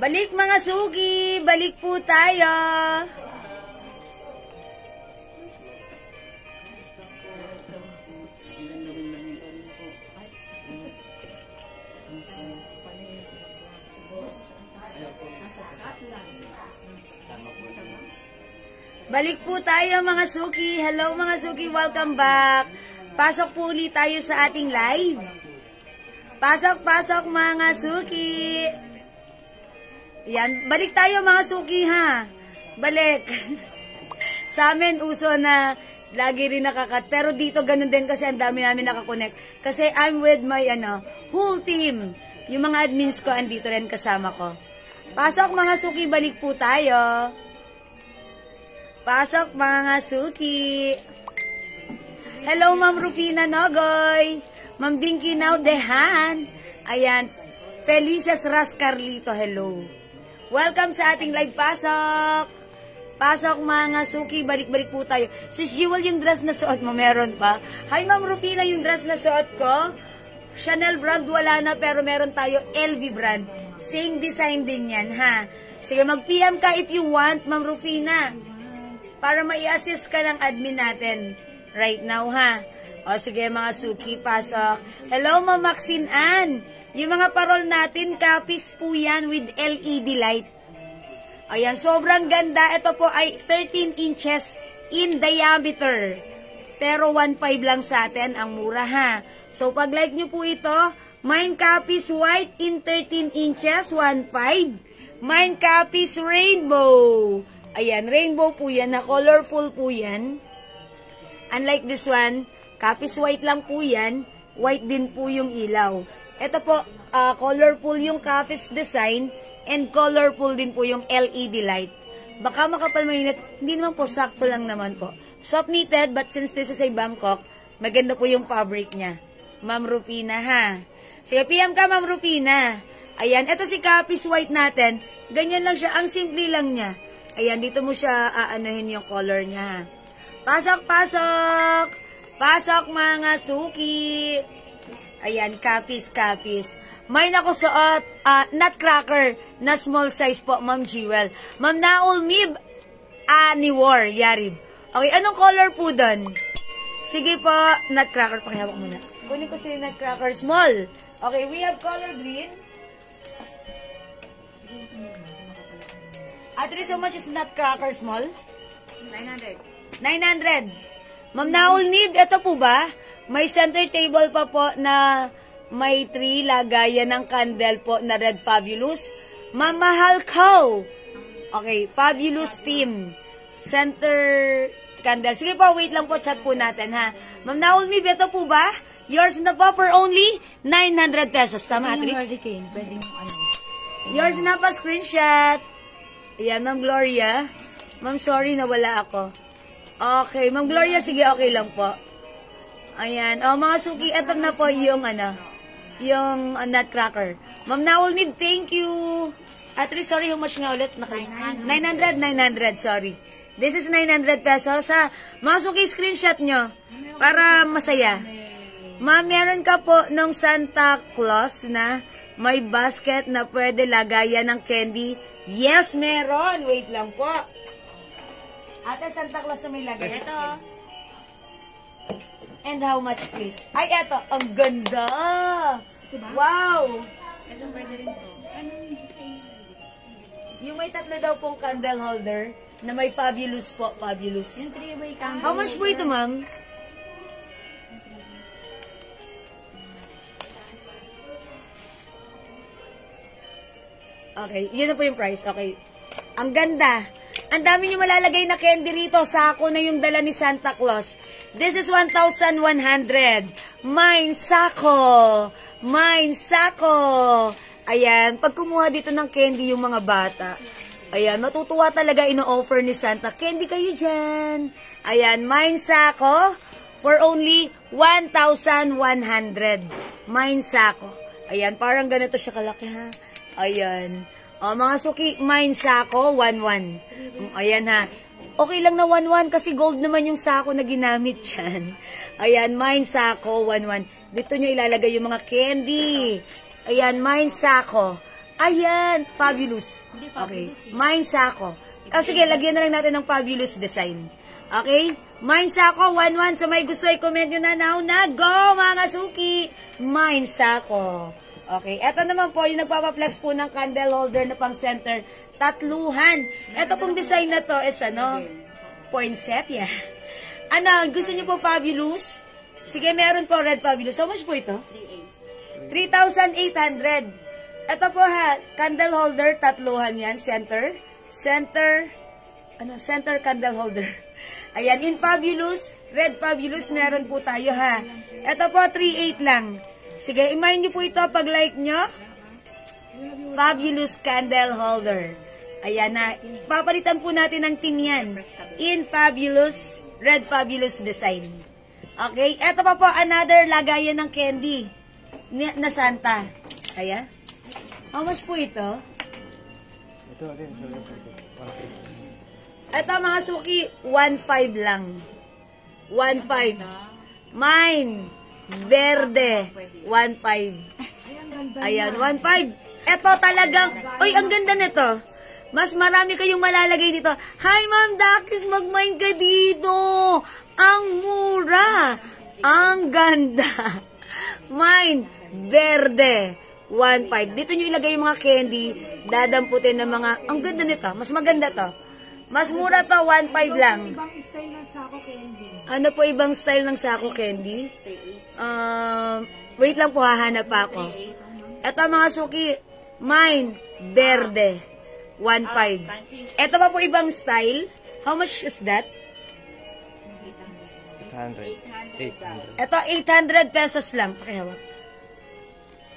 Balik mga suki! Balik po tayo! Balik po tayo mga suki. Hello mga suki, welcome back. Pasok po ulit tayo sa ating live. Pasok mga suki. Yan, balik tayo mga suki ha. Balik. Sa amin uso na lagi rin nakakat. Pero dito ganun din kasi ang dami namin nakakonect. Kasi I'm with my whole team. Yung mga admins ko andito rin kasama ko. Pasok mga suki, balik po tayo. Pasok mga suki. Hello Ma'am Rufina Nogoy. Ma'am Dinky Naudehan. Ayan. Felicias Ras Carlito. Hello. Welcome sa ating live. Pasok. Pasok mga suki. Balik-balik po tayo. Sis Jewel, yung dress na suot mo meron pa? Hi Ma'am Rufina, yung dress na suot ko. Chanel brand wala na pero meron tayo LV brand. Same design din yan ha. Sige mag-PM ka if you want Ma'am Rufina. Para mai-assist ka ng admin natin right now, ha? O, sige, mga suki, pasok. Hello, Ma'am Maxine Ann. Yung mga parol natin, copies po yan with LED light. Ayan, sobrang ganda. Ito po ay 13 inches in diameter. Pero 1.5 lang sa atin, ang mura, ha? So, pag like nyo po ito, mine copies white in 13 inches, 1.5. Mine copies rainbow. Ayan, rainbow po yan, na colorful po yan. Unlike this one, copies white lang po yan, white din po yung ilaw. Ito po, colorful yung copies design, and colorful din po yung LED light. Baka makapal mainit, hindi naman po, sakto lang naman po. Soft knitted, but since this is a Bangkok, maganda po yung fabric niya. Ma'am Rufina, ha? Sige, PM ka, Ma'am Rufina. Ayan, ito si copies white natin, ganyan lang siya, ang simple lang niya. Ayan, dito mo siya aanohin yung color niya. Pasok, pasok! Pasok mga suki! Ayan, copies. May ako suot, nutcracker na small size po, Ma'am Jewel. Ma'am Naul Mib, ni War, Yarib. Okay, anong color po doon? Sige po, nutcracker, pakihawak muna. Kunin ko si nutcracker small. Okay, we have color green. Atri, so much is nutcracker small? 900. 900. Ma'am Naul Nib, ito po ba? May center table pa po na may 3 lagayan ng candle po na Red Fabulous. Ma'am Mahal Ko. Okay, Fabulous team. Center candle. Sige po, wait lang po, chat po natin ha. Ma'am Naul Nib, ito po ba? Yours na po for only 900 pesos. Tama, Atris? Yours na pa, screenshot. Ayan, Ma'am Gloria. Ma'am, sorry, nawala ako. Okay, Ma'am Gloria, sige, okay lang po. Ayan. O, mga suki, ito na po yung, yung nutcracker. Ma'am Naul Need, thank you. Atri, sorry, how much nga ulit? 900, sorry. This is 900 pesos. Ha? Mga suki, screenshot nyo para masaya. Ma'am, meron ka po nung Santa Claus na may basket na pwede lagayan ng candy. Yes, meron. Wait lang po. Ate, Santa Claus na may lagay. Ito. And how much, please? Ay, eto. Ang ganda. Diba? Wow. Ito, pwede rin to. Yung may 3 daw pong candle holder na may Fabulous po. Fabulous. Yung 3-way candle. How much po ito, ma'am? Okay, yun na po yung price. Okay. Ang ganda. Ang dami nyo malalagay na candy rito. Sako na yung dala ni Santa Claus. This is 1,100. Mine sako. Mine sako. Ayan. Pag kumuha dito ng candy yung mga bata, ayan, matutuwa talaga ino-offer ni Santa. Candy kayo dyan. Ayan, mine sako for only 1,100. Mine sako. Ayan, parang ganito siya kalaki ha. Ayan. O, mga suki, mine sako, 1,100. Ayan ha. Okay lang na 1,100 kasi gold naman yung sako na ginamit dyan. Ayan, mine sako, 1,100. Dito nyo ilalagay yung mga candy. Ayan, Mine Sako. Ayan, fabulous. Okay, Mine Sako. Sige, lagyan na lang natin ng fabulous design. Okay? Mine Sako, 1-1. So may gusto i-comment nyo na now na. Go, mga suki! Mine Sako. Okay, eto naman po, yung nagpapaplex po ng candle holder na pang center. Tatluhan. Eto pong design na to is ano? Poinsettia. Ano, gusto nyo po fabulous? Sige, meron po red fabulous. How much po ito? 3,800. Ito po ha, candle holder, tatluhan yan. Center, center candle holder. Ayan, in fabulous, red fabulous, meron po tayo ha. Ito po, 3,800 lang. Sige, imayin nyo po ito pag like nyo. Fabulous candle holder. Ayan na, papalitan po natin ng team yan. In fabulous, red fabulous design. Okay, ito pa po, another lagayan ng candy na Santa. Kaya? How much po ito? Ito mga suki, 1,500 lang. 1,500. Mine, verde, 1,500. Ayan, 1,500. Ito talagang, uy, ang ganda nito. Mas marami kayong malalagay dito. Hi, Ma'am Dakis, mag-mine ka dito. Ang mura. Ang ganda. Mine, verde, 1,500. Dito nyo ilagay yung mga candy. Dadamputin ng mga, ang ganda nito. Mas maganda to. Mas mura to, 1,500 lang. Ibang style ng sako candy. Ano po ibang style ng sako candy? Wait lang po, hahanap pa ako. Ito mga suki, mine, verde, 1,500. Ito pa po ibang style. How much is that? 800. Ito, 800 pesos lang. Pakihawak.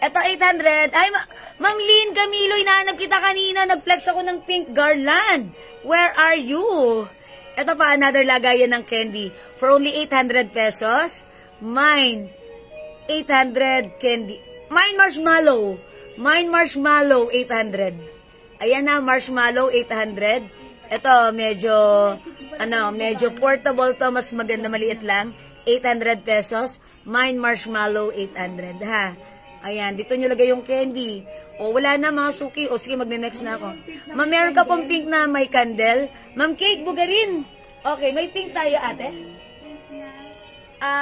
Ito, 800. Ay, Ma'am Lynn Camilo, hinahanap kita kanina. Nag-flex ako ng pink garland. Where are you? Ito pa, another lagayan ng candy. For only 800 pesos. Mine, 800 candy. Mine marshmallow. Mine marshmallow, 800. Ayan na, marshmallow, 800. Ito, medyo portable to. Mas maganda, maliit lang. 800 pesos. Mine marshmallow, 800. Ha? Ayan, dito nyo lagay yung candy. O, wala na mga suki. O, sige, magne-next na ako. Ma'am, meron ka pong pink na may candle. Ma'am Kate, bugarin. Okay, may pink tayo, ate.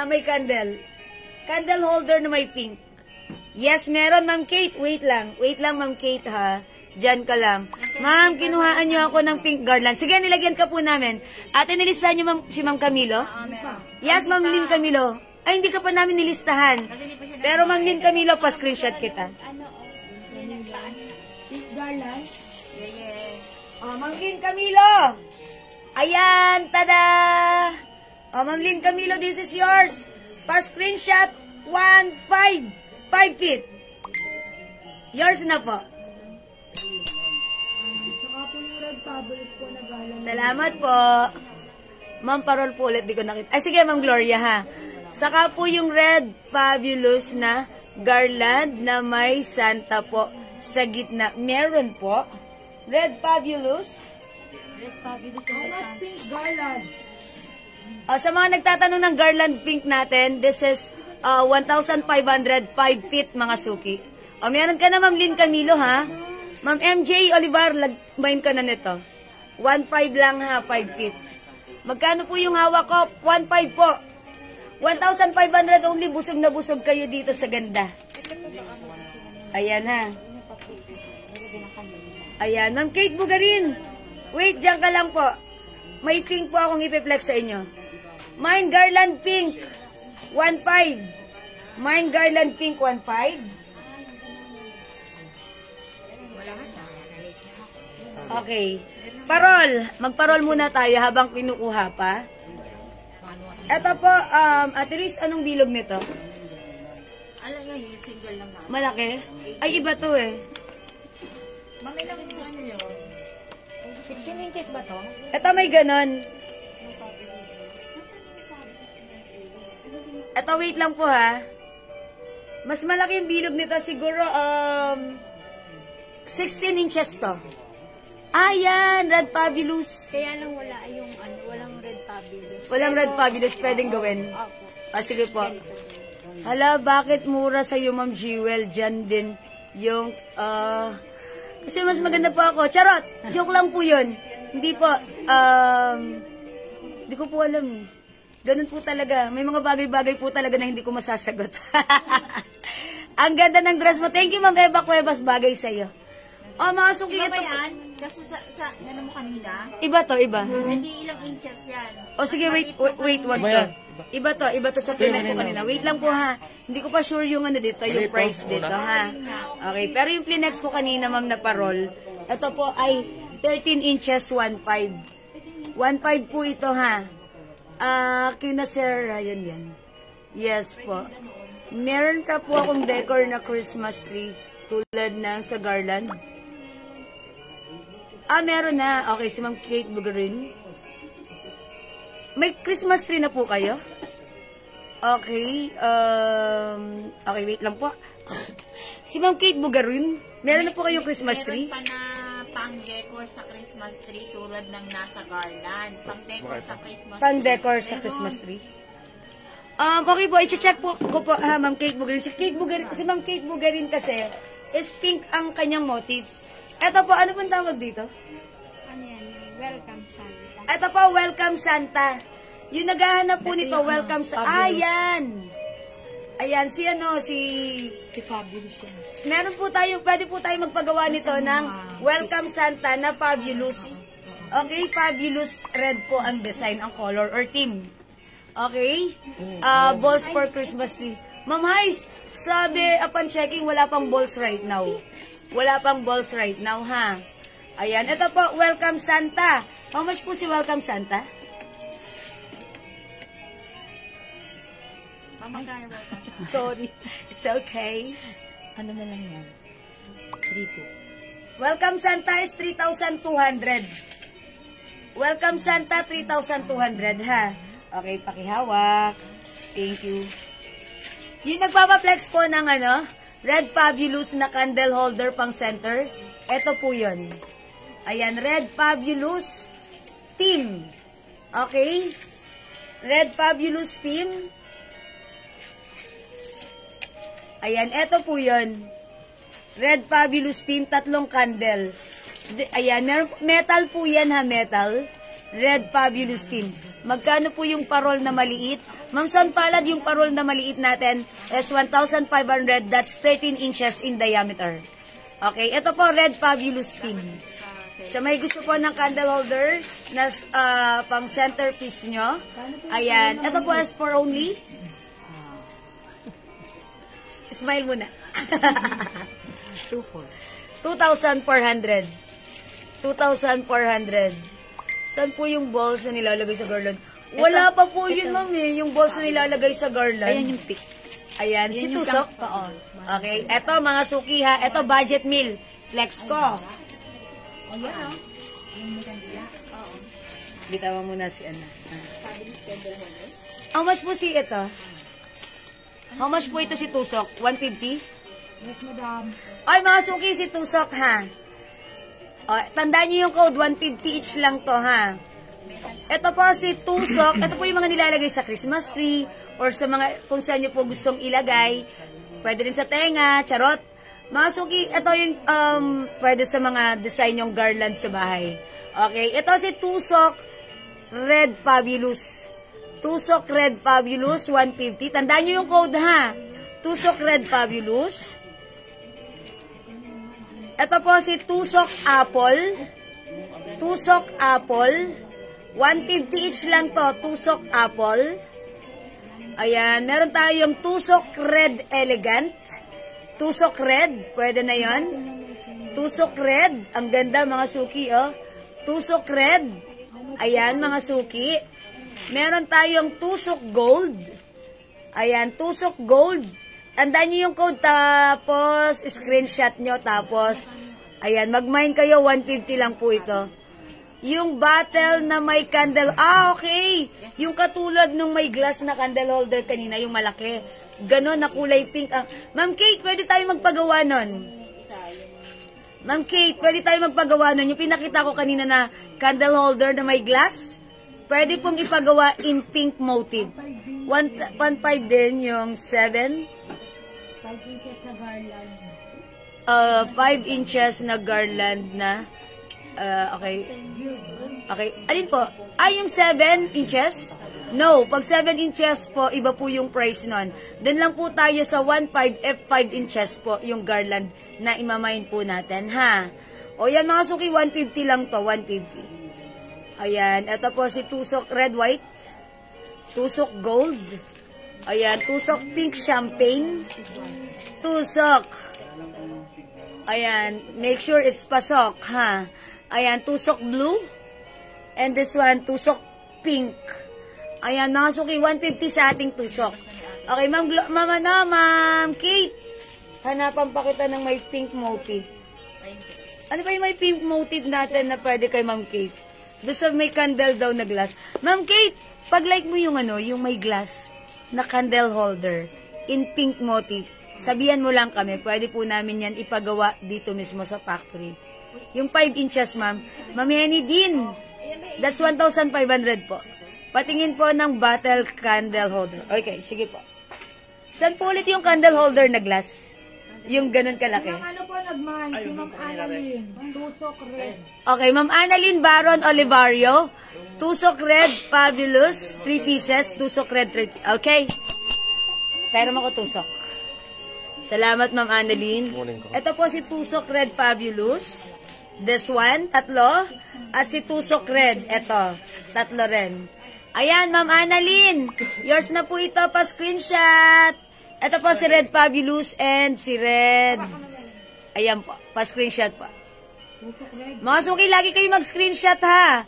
May candle. Candle holder na may pink. Yes, meron, Ma'am Kate. Wait lang. Wait lang, Ma'am Kate, ha. Diyan ka lang. Ma'am, kinuhaan nyo ako ng pink garland. Sige, nilagyan ka po namin. Ate, nilistahan nyo si Ma'am Camilo? Yes, Ma'am Lynn Camilo. Ay, hindi ka pa namin nilistahan. Pero Ma'am Lynn Camilo, pa-screenshot kita. Pink garland. Oh, Ma'am Lynn Camilo. Ayan, tada! Oh, Ma'am Lynn Camilo, this is yours. Pa-screenshot, 1,500. 5 feet. Yours na po. Saka po yung red fabric po na garland. Salamat po. Ma'am, parol po ulit. Di ko nakita. Ay, sige, Ma'am Gloria, ha. Saka po yung red fabulous na garland na may Santa po sa gitna. Meron po. Red fabulous. Red fabulous. How much pink garland? Sa mga nagtatanong ng garland pink natin, this is 1,500, 5 feet, mga suki. Meron ka na, Ma'am Lynn Camilo, ha? Ma'am MJ Olivar, lagmain ka na nito. 1,500 lang, ha, 5 feet. Magkano po yung hawak ko? 1,500 po. 1,500 only, busog na busog kayo dito sa ganda. Ayan, ha. Ayan, Ma'am Kate Bugarin. Wait, dyan ka lang po. May pink po akong ipiplex sa inyo. Mine garland pink, 1,500. Mine garland pink, 1,500. Okay. Parol. Magparol muna tayo habang kinukuha pa. Ito po, Ate Riz, anong bilog nito? Alam nga yun, single lang na. Malaki? Ay, iba to eh. Mami lang yung ano yun. 16 inches ba to? Ito may ganon. Ito, wait lang po ha. Mas malaki yung bilog nito. Siguro, 16 inches to. Ayan, red fabulous. Kaya lang wala yung ano, walang red fabulous. Walang red fabulous, pwedeng gawin. Opo. Sige po. Hala, bakit mura sa'yo, Ma'am Jewel? Diyan din Yung, kasi mas maganda po ako. Charot! Joke lang po yun. Hindi po, hindi ko po alam eh. Ganun po talaga. May mga bagay-bagay po talaga na hindi ko masasagot. Ang ganda ng dress mo. Thank you, Ma'am Eva Cuevas. Bagay sa'yo. Mga suki Iba ba ito. yan? Kasi sa ano mo kanina, Iba to, iba. hindi ilang inches yan. Sige, wait, wag to. Iba to sa Pinas ko kanina. Wait lang po ha. Hindi ko pa sure yung ano dito, yung price dito ha. Okay, pero yung Flinex ko kanina, ma'am, na parol, ito po ay 13 inches, 1.5. 1.5 po ito ha. Kina Sir Ryan yan. Yes po. Meron pa po akong decor na Christmas tree tulad ng sa garland. Meron na. Okay, si Ma'am Kate Bugarin. May Christmas tree na po kayo? Okay. Okay, wait lang po. Si Ma'am Kate Bugarin, meron na po kayong Christmas tree? Meron pa na pang-decor sa Christmas tree tulad ng nasa garland. Pang-decor sa Christmas tree. Pang-decor sa Christmas tree. Okay po, i-check po ko po, Ma'am Kate Bugarin. Si Ma'am Kate Bugarin kasi, is pink ang kanyang motif. Ito po, ano pong tawag dito? Ano yan? Welcome Santa. Ito po, Welcome Santa. Yung naghahanap po nito, Welcome Santa. Ayan! Ayan, si Fabulous yan. meron po tayo, pwede po tayo magpagawa nito ng Welcome Santa na Fabulous. Okay, Fabulous red po ang design, ang color or theme. Okay? Balls for Christmas tree. Ma'am Hais, sabi, upon checking, wala pang balls right now. Wala pang balls right now, ha? Ayan, ito po, Welcome Santa. How much po si Welcome Santa? Sorry. It's okay. Ano na lang yan? 3-2. Welcome Santa is 3,200. Welcome Santa, 3,200, ha? Okay, pakihawak. Thank you. Yung nagpapaflex po ng Red Fabulous na candle holder pang center. Ito po yun. Ayan, Red Fabulous Team. Okay? Red Fabulous Team. Ayan, ito po yun. Red Fabulous Team, 3 candle. Ayan, metal po yan ha, metal. Red Fabulous Team. Magkano po yung parol na maliit? Ma'am San Palad, yung parol na maliit natin is 1,500. That's 13 inches in diameter. Okay, ito po, Red Fabulous Team. So, may gusto po ng candle holder na pang centerpiece nyo. Ayan, ito po is for only. Smile muna. 2,400. 2,400. Saan po yung balls na nilalagay sa garland? Wala pa po yun, ma'am eh. Yung balls na nilalagay sa garland. Ayan yung pick. Ayan, si Tusok. Okay, eto mga suki ha. Eto budget meal. Flex ko. Bitawan mo na si Ana. How much po si ito? How much po ito si Tusok? 150? Yes, madam. Ay, mga suki, si Tusok ha. Tandaan niyo yung code, 150 each lang to ha. Ito po si Tusok. Ito po yung mga nilalagay sa Christmas tree or sa mga kung saan nyo po gustong ilagay. Pwede rin sa tenga, charot. Mga suki, ito yung pwede sa mga design yung garland sa bahay. Okay, ito si Tusok Red Fabulous. Tusok Red Fabulous, 150. Tandaan nyo yung code ha. Tusok Red Fabulous. Ito po si Tusok Apple. Tusok Apple. 150 each lang to. Tusok Apple. Ayan. Meron tayong Tusok Red Elegant. Tusok Red. Pwede na yon. Tusok Red. Ang ganda mga suki, oh. Tusok Red. Ayan, mga suki. Meron tayong Tusok Gold. Ayan, Tusok Gold. Tandaan nyo yung code, tapos screenshot nyo, tapos, ayan, mag-mine kayo, 150 lang po ito. Yung bottle na may candle, okay, yung katulad nung may glass na candle holder kanina, yung malaki, ganon na kulay pink. Ma'am Kate, pwede tayo magpagawa nun. Ma'am Kate, pwede tayo magpagawa nun. Yung pinakita ko kanina na candle holder na may glass, pwede pong ipagawa in pink motif. 1.5 din yung 7. 5 inches na garland. 5 inches na garland na, okay. Okay, alin po? Yung 7 inches? No, pag 7 inches po, iba po yung price nun. Doon lang po tayo sa 1.5 F 5 inches po, yung garland na imamain po natin, ha? O yan mga suki, 150 lang to, 150. Ayan, ito po si tusok red white, tusok gold, ayan, tusok pink champagne, tusok, ayan, make sure it's pasok, ha? Ayan, tusok blue, and this one, tusok pink. Ayan, mga suki, 150 sa ating tusok. Okay, Ma'am Kate, hanapan pa kita ng may pink motif. Ano ba yung may pink motif natin na pwede kay Ma'am Kate? Doon sa may candle daw na glass. Ma'am Kate, pag-like mo yung yung may glass na candle holder in pink motif, sabihan mo lang kami, pwede po namin yan ipagawa dito mismo sa factory. Yung 5 inches, ma'am. Ma'am Henny din. That's 1,500 po. Patingin po ng bottle candle holder. Okay, sige po. Saan po ulit yung candle holder na glass? Yung ganun kalaki. Ano po nagmahal? Si Ma'am Annalyn. Tusok red. Okay, Ma'am Annalyn Baron Olivario. Tusok red, fabulous. 3 pieces. Tusok red, 3. Okay. Pero ako tusok. Salamat, Ma'am Annalyn. Ito po si tusok red, fabulous. This one, 3. At si tusok red, ito, 3 rin. Ayan, Ma'am Annalyn. Yours na po ito, pa-screenshot. Ito po si Red Fabulous and si Red. Ayan po, pa-screenshot po. Mga suki, lagi kayo mag-screenshot ha.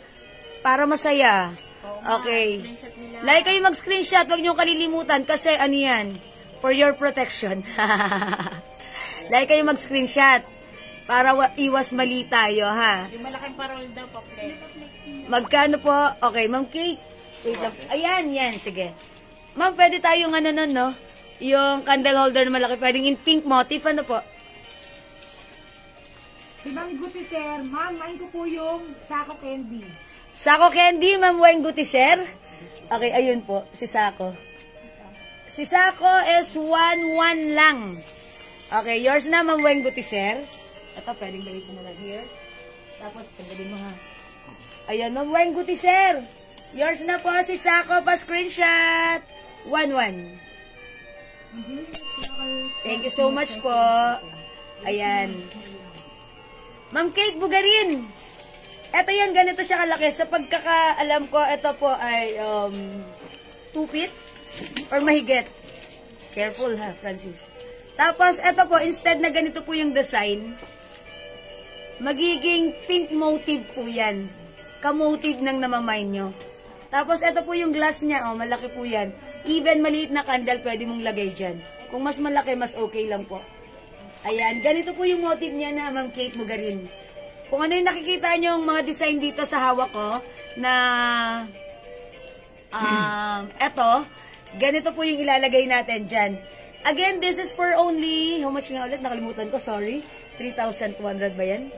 Para masaya. Okay. Lagi kayo mag-screenshot, huwag niyo kalilimutan kasi ano yan, for your protection. Lagi kayo mag-screenshot para iwas mali tayo ha. Yung malaking parol daw po, Fred. Magkano po? Okay, Ma'am Kate. Wait lang. Ayan, yan. Sige. Ma'am, pwede tayong ano nun, no? Yung candle holder na malaki. Pwedeng in pink motif. Ano po? Si Ma'am Gutiser, ma'am, main ko po yung Sako Candy. Sako Candy, Ma'am Wayne Gutiser. Okay, ayun po. Si Sako. Si Sako is 1-1 lang. Okay, yours na, Ma'am Wayne Gutiser. Ito, pwedeng balikin mo lang here. Tapos, tanggalin mo ha. Ayan, Ma'am Wayne Gutiser. Yours na po si Sako, pa-screenshot. 1-1. Thank you so much po. Ayan. Ma'am Kate Bugarin. Ito yan, ganito siya kalaki. Sa pagkakaalam ko, ito po ay 2 feet or mahigit. Careful ha, Francis. Tapos, ito po, instead na ganito po yung design, magiging pink motif po yan. Ka-motif ng namamain nyo. Tapos, ito po yung glass niya. Oh, malaki po yan. Even maliit na candle, pwede mong lagay dyan. Kung mas malaki, mas okay lang po. Ayan, ganito po yung motif niya na Ma'am Kate Bugarin. Kung ano yung nakikita nyo yung mga design dito sa hawak ko, na eto, ganito po yung ilalagay natin dyan. Again, this is for only, how much nga ulit? Nakalimutan ko, sorry. 3,200 ba yan?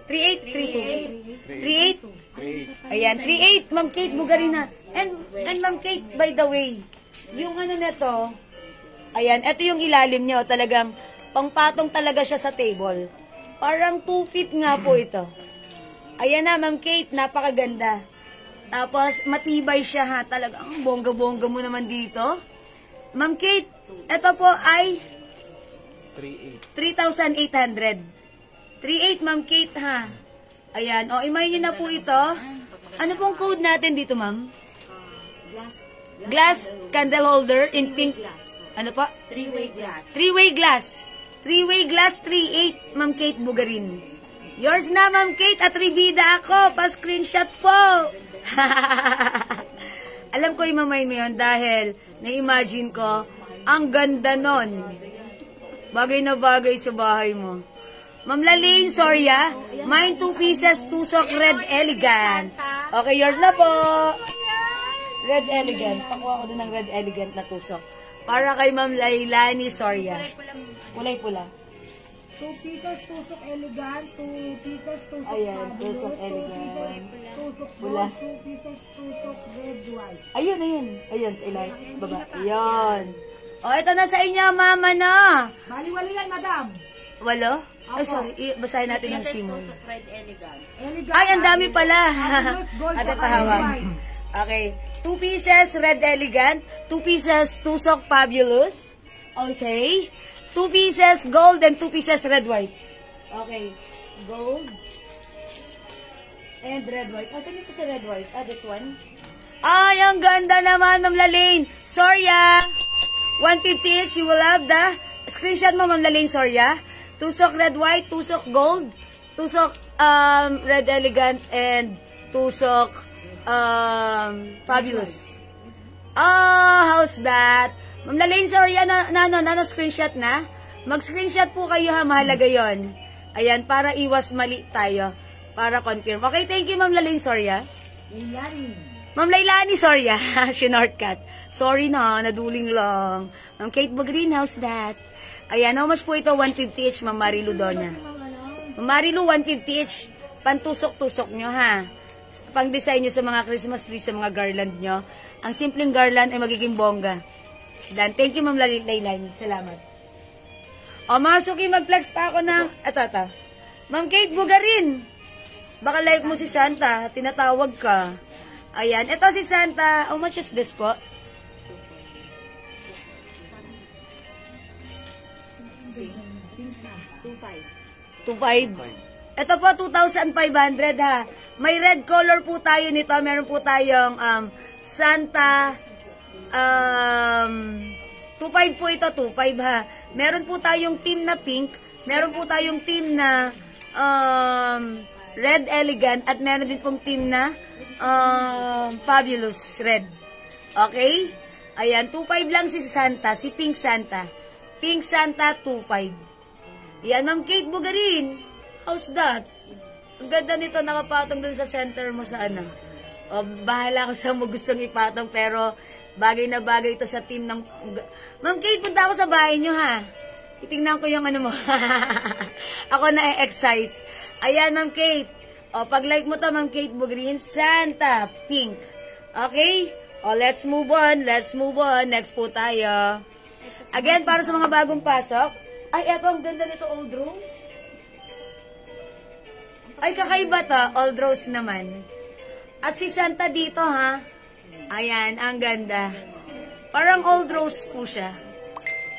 3,832. 3,8? Ayan, 3,800, Ma'am Kate Bugarin na. And Ma'am Kate, by the way, yung ano neto, ayan, ito yung ilalim nyo, talagang pangpatong talaga siya sa table. Parang 2 feet nga po ito. Ayan na, Ma'am Kate, napakaganda. Tapos, matibay siya ha, talagang bongga-bongga mo naman dito. Ma'am Kate, ito po ay 3,800. 3,800, Ma'am Kate, ha. Ayan. O, imay nyo na po ito. Ano pong code natin dito, ma'am? Glass candle holder in pink. Ano po? 3-way glass. 3-way glass. 3-way glass, 3,800, Ma'am Kate Bugarin. Yours na, Ma'am Kate, at ribida ako. Pa-screenshot po. Alam ko imamay mo yun dahil na-imagine ko, ang ganda nun. Bagay na bagay sa bahay mo. Ma'am Lalaine, sorry ah. Mine 2 pieces, tusok red elegant. Okay, yours na po. Red elegant. Pakuha ko din ng red elegant na tusok. Para kay Ma'am Lailani, sorry ah. Kulay pula. 2 pieces tusok elegant, 2 pieces tusok Ayan, fabulous, tusok 2 pieces elegant. tusok Pula. gold, 2 pieces tusok red white. Ayun, ayun. Ayun, sa ilay. Baba. Ayun. O, ito na sa inyo, mama na. Baliwali yan, madam. Walo? Ay, Opo. sorry. Basahin natin yung Pieces Timon. tusok red elegant. Elegant. Ay, ang dami pala. Fabulous gold Ate sa pahawak. white. Okay. 2 pieces red elegant. 2 pieces tusok fabulous. Okay. 2 pieces gold and 2 pieces red white. Okay. Gold. And red white. Asan ito sa red white? Ah, this one. Ay, ang ganda naman, Ma'am Lalaine. Sorya. 150 each. You will have the screenshot mo, Ma'am Lalaine. Sorya. Tusok red white, tusok gold, tusok red elegant, and tusok fabulous. Oh, how's that? Ma'am Lalaine, Sorya, na screenshot na? Mag-screenshot po kayo ha, mahalaga yon. Ayan, para iwas mali tayo. Para confirm. Okay, thank you, Ma'am Lalaine, Sorya. Ma'am Lailani, Sorya. Shinortcut. Sorry na, naduling lang. Ma'am Kate Bagrin, how's that? Ayan, how much po ito? 150 each, Ma'am Marilu Donya. Ma'am Marilu, 150 each. Pantusok-tusok nyo, ha? Pang-design nyo sa mga Christmas tree, sa mga garland nyo. Ang simpleng garland ay magiging bongga. Dan, thank you, Ma'am Lailani. Salamat. O, mga suki, mag-flex pa ako ng... Ito. Ma'am Kate Bugarin. Baka live mo si Santa. Tinatawag ka. Ayan. Ito si Santa. How much is this po? 2.5. Ito po, 2,500 ha. May red color po tayo nito. Meron po tayong Santa. 2.5 po ito, 2.5 ha. Meron po tayong team na pink. Meron po tayong team na red elegant. At meron din pong team na fabulous red. Okay? Ayan, 2.5 lang si Santa. Si Pink Santa. Pink Santa, 2.5. Yan, Ma'am Kate Bugarin. How's that? Ang ganda nito, nakapatong dun sa center mo sa ano. O, bahala ko sa mo gustong ipatong, pero bagay na bagay ito sa team ng... Ma'am Kate, punta ako sa bahay nyo, ha? Itingnan ko yung ano mo. Ako na-excite. Ayan, Ma'am Kate. O, pag-like mo to, Ma'am Kate Bugarin, Santa, pink. Okay? O, let's move on. Let's move on. Next po tayo. Again, para sa mga bagong pasok. Ay, eto, ang ganda nito, Old Rose. Ay, kakaiba to, Old Rose naman. At si Santa dito, ha? Ayan, ang ganda. Parang Old Rose po siya.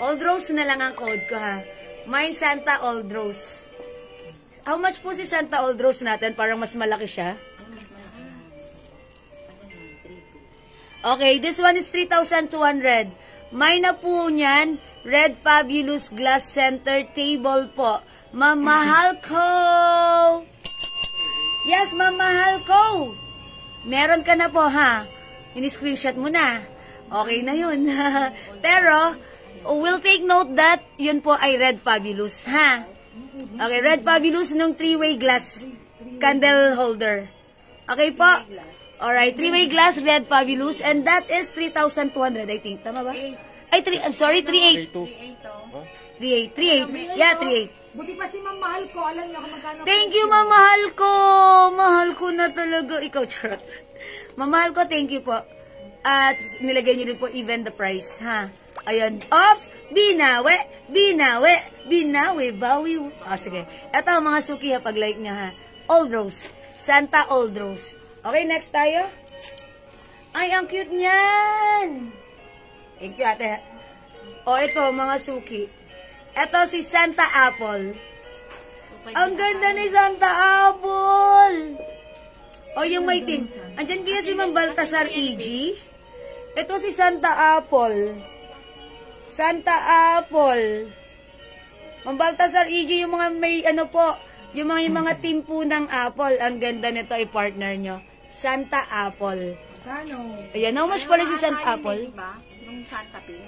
Old Rose na lang ang code ko, ha? Mine Santa Old Rose. How much po si Santa Old Rose natin? Parang mas malaki siya. Okay, this one is 3,200. Mine na po niyan, Red Fabulous Glass Center Table po. Mamahal ko! Yes, mamahal ko! Meron ka na po, ha? Ini-screenshot mo na. Okay na yun. Pero, we'll take note that yun po ay Red Fabulous, ha? Okay, Red Fabulous ng 3-way glass candle holder. Okay po? Alright, 3-way glass, Red Fabulous, and that is 3,200, I think. Tama ba? Ay, sorry, 3,800. 3,800. Yeah, 3,800. Buti pa si Ma'am Mahal ko. Alam niyo kung magkano. Thank you, Ma'am Mahal ko. Mahal ko na talaga. Ikaw, charot. Ma'am Mahal ko, thank you po. At nilagay niyo rin po even the price, ha? Ayan. Ops! Binawi! Binawi! Binawi! Bawi! Oh, sige. Ito, mga suki, ha, pag-like niya, ha? Old Rose. Santa Old Rose. Okay, next tayo. Ay, ang cute niyan. Thank you, ate. O, ito, mga suki. Ito si Santa Apple. Ang ganda ni Santa Apple. O, yung may team. Andyan kaya si Ma'am Baltasar E.G. Ito si Santa Apple. Santa Apple. Ma'am Baltasar E.G. yung mga may, ano po, yung mga team po ng Apple. Ang ganda nito ay partner nyo. Santa Apple. Kano? Ayan, how much pala si Santa Apple? Diba? Yung Santa Pink.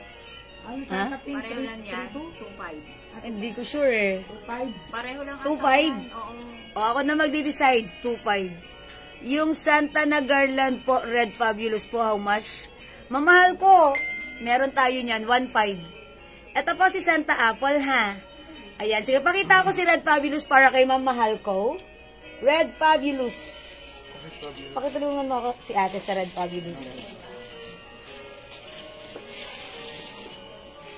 Ay, Santa Pink. Pareho lang yan. 2.5. Hindi ko sure eh. 5. Pareho lang. 2.5? Oo. O, ako na magde-decide. 2.5. Yung Santa na garland po, Red Fabulous po, how much? Mamahal ko. Meron tayo niyan, 1.5. Ito po si Santa Apple, ha? Ayan, sige, pakita ko si Red Fabulous para kay mamahal ko. Red Fabulous. Pakitulungan mo ako si ate sa Red Fabulous.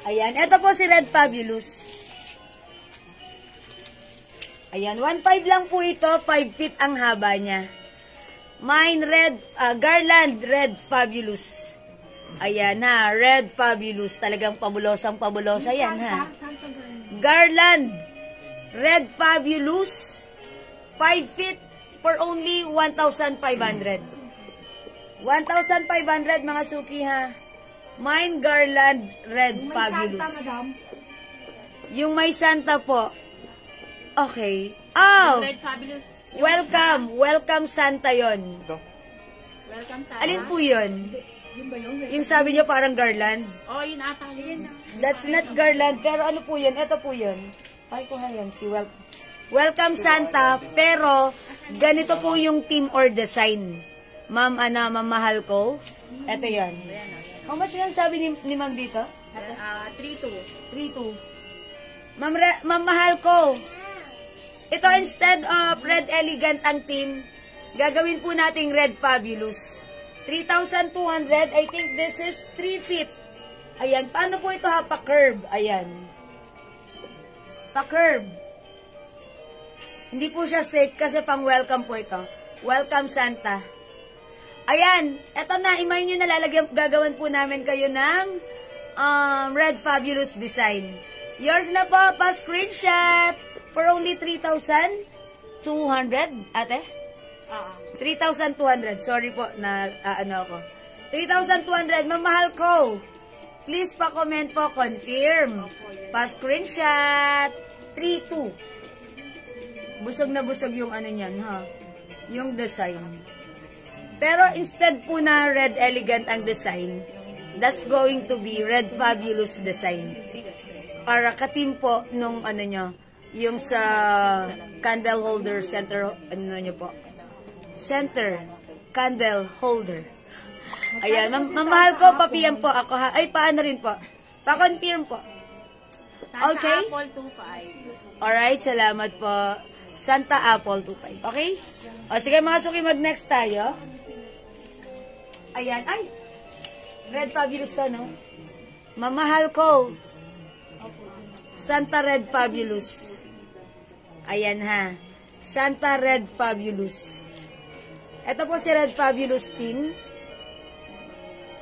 Ayan, ito po si Red Fabulous. Ayan, 1.5 lang po ito. 5 feet ang haba niya. Mine red, garland, red fabulous. Ayan ha, red fabulous. Talagang pabulosang pabulosa yan ha. Garland, red fabulous. 5 feet for only 1,500. 1,500 mga suki ha. Mine garland, red fabulous. Yung may Santa po. Okay. Oh! Red Fabulous. Welcome Santa yon. Welcome Santa. Alin po yun? Yung sabi niyo parang garland. Oh, yun ata yun. That's not garland, pero ano po yun? Ito po yun. Ay ko nga yan, si Welcome Santa, pero ganito po yung theme or design. Ma'am, mamahal ko. Ito yan. How much lang sabi ni ma'am dito? 3-2. 3-2. Ma'am, mahal ko. Ito instead of red elegant ang theme, gagawin po nating red fabulous. 3,200. I think this is 3 feet. Ayan. Paano po ito ha? Pa-curve. Ayan. Pa-curve. Hindi po siya straight kasi pang welcome po ito. Welcome Santa. Ayan. Ito na. Imagine nyo na lalagyan. Gagawin po namin kayo ng red fabulous design. Yours na po. Pa-screenshot. For only 3,200, ate? 3,200. Sorry po na ako. 3,200. Mamahal ko. Please pa-comment po. Confirm. Pa-screenshot. 3,2. Busog na busog yung ano niyan, ha? Yung design. Pero instead po na red elegant ang design, that's going to be red fabulous design. Para katim po nung ano nyo, yung sa candle holder center, ano nyo po? Center candle holder. Ayan, mamahal ko, papiyam po ako ha. Ay, paano rin po? Pa-confirm po. Okay? Santa Apple 2.5. Alright, salamat po. Santa Apple 2.5. Okay? O, sige mga suki, mag-next tayo. Ayan, ay! Red fabulous to, no? Mamahal ko. Santa Red Fabulous. Ayan ha. Santa Red Fabulous. Ito po si Red Fabulous team.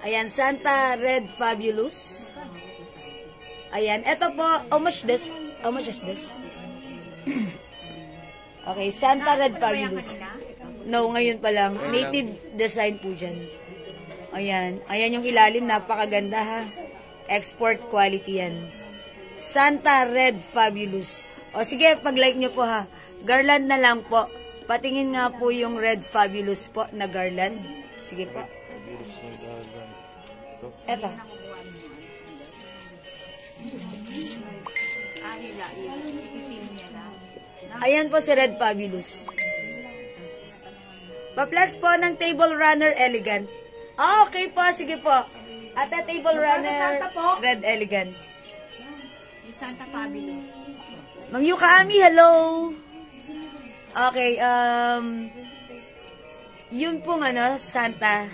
Ayan, Santa Red Fabulous. Ayan, ito po. How much this? How much is this? Okay, Santa Red Fabulous. No, ngayon pa lang. Native design po dyan. Ayan. Ayan yung ilalim. Napakaganda ha. Export quality yan. Santa Red Fabulous. O sige, pag-like nyo po ha. Garland na lang po. Patingin nga po yung Red Fabulous po na garland. Sige po. Eto. Ayan po si Red Fabulous. Pa-flex po ng table runner elegant. Okay po, sige po. At a table runner red elegant. Santa Fabulous. Ma'am Yuka Ami, hello. Okay, yun pong ano, Santa.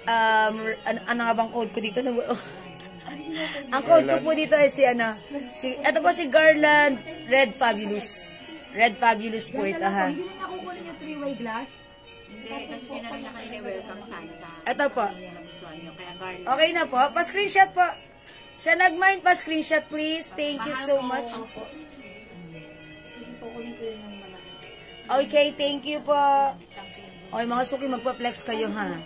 Ano nga bang code ko dito? Ang code ko po dito ay ito po si Garland Red Fabulous. Red Fabulous po ito ha. Hindi na nakukunin yung 3-way glass. Hindi, kasi tinanong niya kanina welcome Santa. Ito po. Kaya garland. Okay na po. Pa-screenshot po. Sa nag-mind, pa-screenshot please. Thank you so much. Okay, thank you po. Okay, mga suki, magpa-flex kayo ha.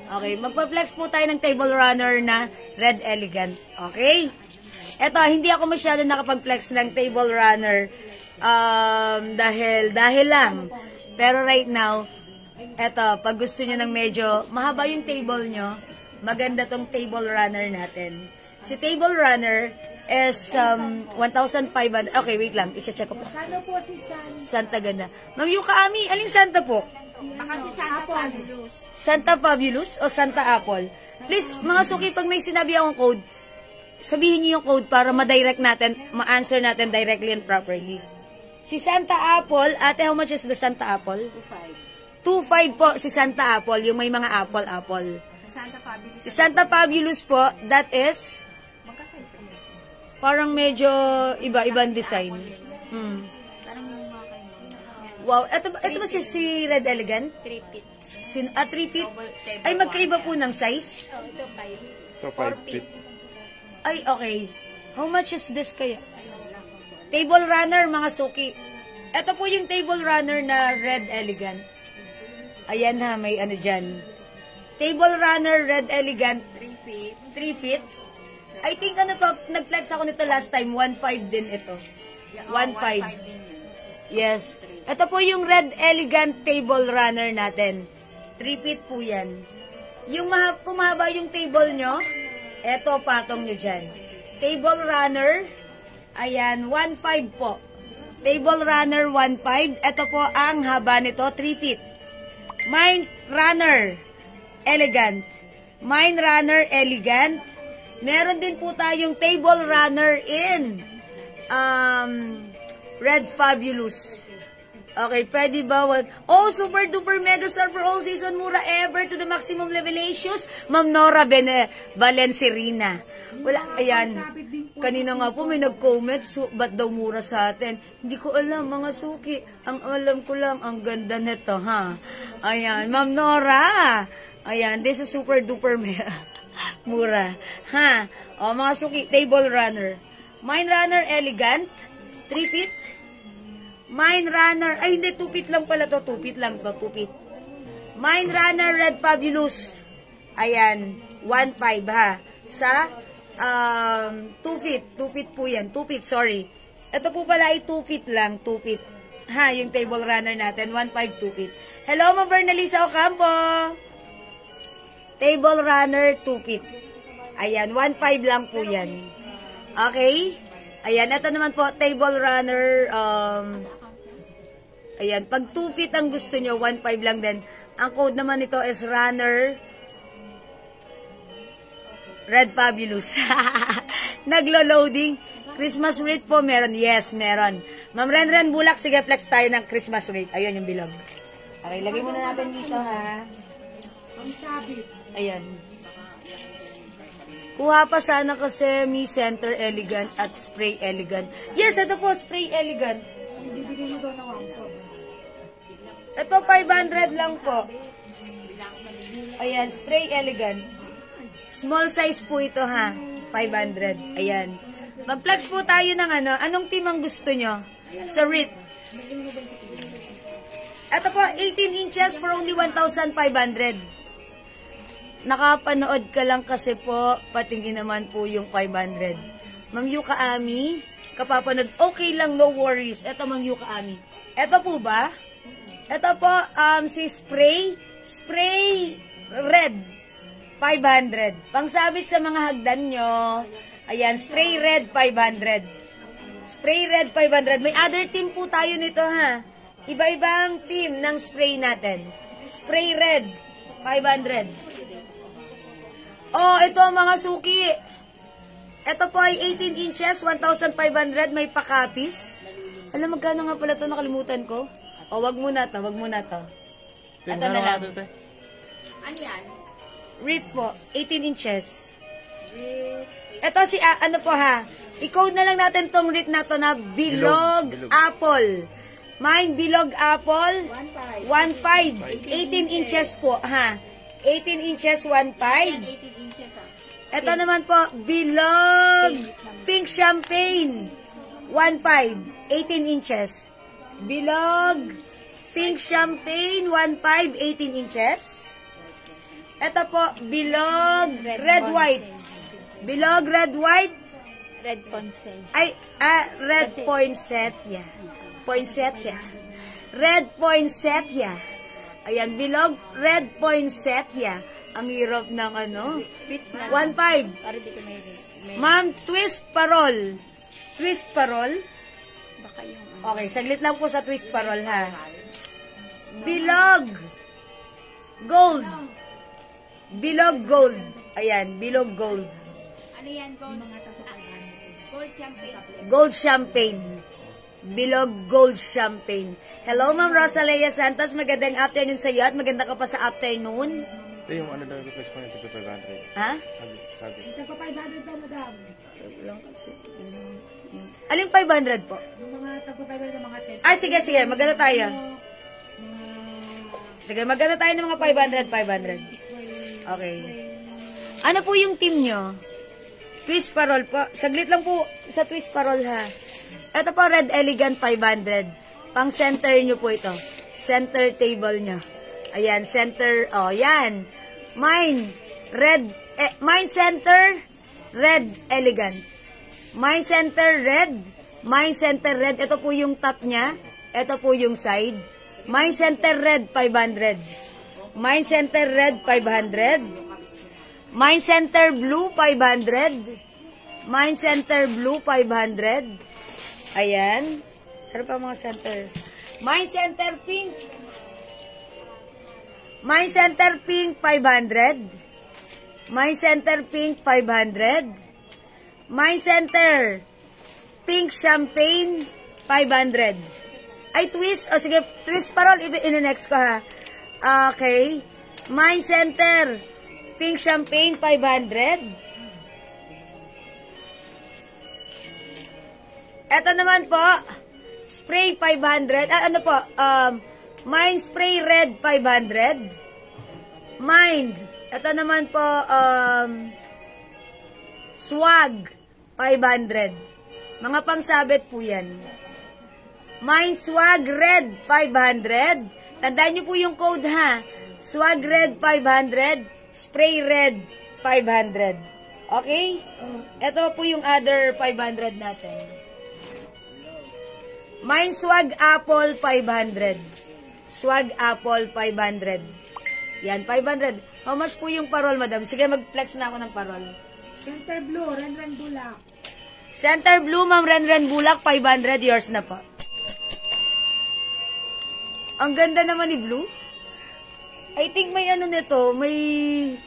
Okay, magpa-flex po tayo ng table runner na red elegant. Okay? Eto, hindi ako masyado nakapag-flex ng table runner dahil lang. Pero right now, eto, pag gusto nyo ng medyo mahaba yung table nyo, maganda tong table runner natin. Si table runner is 1,500. Okay, wait lang. I-check ko po. Kano po si Santa ganda. Ma'am Yuka Ami, aling Santa po? Baka si Santa Fabulous. Santa Fabulous o Santa Apple? Please, mga suki, pag may sinabi akong code, sabihin niyo yung code para ma-direct natin, ma-answer natin directly and properly. Si Santa Apple, ate, how much is the Santa Apple? 2.5 po si Santa Apple, yung may mga apple. Sa Santa Fabulous. Si Santa Fabulous po, that is parang medyo iba-ibang design. Wow, ito ba si Red Elegant? 3 feet. 3 feet? Ay, magkaiba po ng size? Oh, ito 5. Ito, 5 feet. Ay, okay. How much is this kaya? Table runner, mga suki. Ito po yung table runner na Red Elegant. Ayan ha, may ano dyan. Table runner, Red Elegant. 3 feet. 3 feet. I think ano to, nag-flex ako nito last time. 1.5 din ito. 1.5. Yes. Ito po yung Red Elegant table runner natin. 3 feet po yan. Yung kung mahaba yung table nyo, eto patong nyo dyan. Table runner, ayan, 1.5 po. Table runner, 1.5. Ito po ang haba nito, 3 feet. Mine runner, elegant. Mine runner, elegant. Meron din po tayong table runner in Red Fabulous. Okay, pwede ba? Oh, super duper mega star for all season. Mura ever to the maximum levelations. Ma'am Nora Valencerina. Wala, ayan. Kanina nga po may nag-comment, ba't daw mura sa atin? Hindi ko alam, mga suki. Ang alam ko lang, ang ganda nito, ha? Ayan, Ma'am Nora. Ayan, this is super duper mura. Ha? O, mga suki, table runner. Mine runner, elegant. 3 feet. Mine runner, ay hindi, 2 feet lang pala to. 2 feet lang to, 2 feet. Mine runner, Red Fabulous. Ayan, 1.5 ha. Sa 2 feet. 2 feet po yan. 2 feet, sorry. Ito po pala ay 2 feet lang. 2 feet. Ha, yung table runner natin. 1.5, 2 feet. Hello, Ma'am Bernalisa Ocampo. Table runner, 2 feet. Ayan, 1.5 lang po yan. Okay? Ayan, ito naman po, table runner, ayan, pag 2 feet ang gusto nyo, 1.5 lang din. Ang code naman nito is runner, Red Fabulous. Naglo-loading. Christmas rate po, meron. Yes, meron. Ma'am Renren Bulak, sige, flex tayo ng Christmas rate. Ayun yung bilog. Okay, lagay muna natin dito, ha. Ang sabit. Ayan. Kuha pa sana kasi Mi Center Elegant at Spray Elegant. Yes, ito po, Spray Elegant. Bibigyan mo daw ng 1 Ito, 500 lang po. Ayan, Spray Elegant. Small size po ito, ha. 500. Ayan. Mag-flex po tayo ng ano. Anong team ang gusto nyo? Sa RIT. Ito po, 18 inches for only 1,500. Nakapanood ka lang kasi po, patingin naman po yung 500. Ma'am Yuka Ami, kapapanood, okay lang, no worries. Ito, Ma'am Yuka Ami. Ito po ba? Ito po, si Spray Red, 500. Pangsabit sa mga hagdan nyo, ayan, Spray Red, 500. Spray Red, 500. May other team po tayo nito, ha? Iba-ibang team ng spray natin. Spray Red, 500. Oh, ito mga suki. Ito po ay 18 inches, 1,500. May pakapis. Alam, magkano nga pala ito? Nakalimutan ko. Oh, wag muna to, wag muna to. Ito na lang. Ano yan? RIT po, 18 inches. Ito si, ano po ha, i-code na lang natin tong RIT na to na Bilog Apple. Mine Bilog Apple, 1.5. 18 inches po, ha. 18 inches, 1.5. 18 inches ah. Ito naman po, Bilog Pink Champagne, 1.5. 18 inches. Bilog Pink Champagne, 1.5. 18 inches. Ito po, Bilog Red White. Bilog Red White. Red poinsettia. Ay, Red Poinsettia. Poinsettia. Red Poinsettia. Ayan, Bilog Red Poinsettia. Ang hirap ng ano. 1.5. Para di ko may Ma'am, Twist Parol. Twist Parol. baka yung Okay, saglit lang po sa Twist Parol, ha. Bilog Gold. Bilog Gold. Ayan, Bilog Gold. ano yan, gold? Gold champagne. Gold Champagne. Bilog Gold Champagne. Hello, Ma'am Rosalea Santos. Magandang afternoon sa iyo at maganda ka pa sa afternoon. Ito yung ano daw request mo yung tipo 500. Ha? Sabi. Ito pa 500 daw, madam. Lang kasi. Aling 500 po? Yung mga tagpo 500 ng mga set. Ay, sige, sige. Maganda tayo. Sige, magkano tayo ng mga 500. Okay. Ano po yung team nyo? Twist parol po. Saglit lang po sa twist parol ha. Ito po, Red Elegant 500. Pang center nyo po ito. Center table nyo. Ayan, center. Oh, yan. Mine, red. Mine center, Red Elegant. Mine center, red. Mine center, red. Ito po yung top niya. Ito po yung side. Mine center, red 500. Mine center, red 500. Mine center, blue 500. Mine center, blue 500. Ayan. Ano pa mga center? Mine center, pink. Mine center, pink 500. Mine center, pink 500. Mine center, pink champagne 500. Ay, twist. O, sige, twist parol. In-next ko, ha. Okay. Mine center, pink champagne, 500. Ito naman po, spray, 500. Ano po? Mine spray, red, 500. Mine. Ito naman po, swag, 500. Mga pangsabit po yan. Mine swag red 500. Tandaan nyo po yung code ha. Swag red 500. Spray red 500. Okay? Ito po yung other 500 natin. Mine swag apple 500. Swag apple 500. Yan, 500. How much po yung parol, madam? Sige, mag-flex na ako ng parol. Center blue, Renren Bulak. Center blue, ma'am Renren Bulak, 500. Yours na po. Ang ganda naman ni Blue. I think may ano nito, may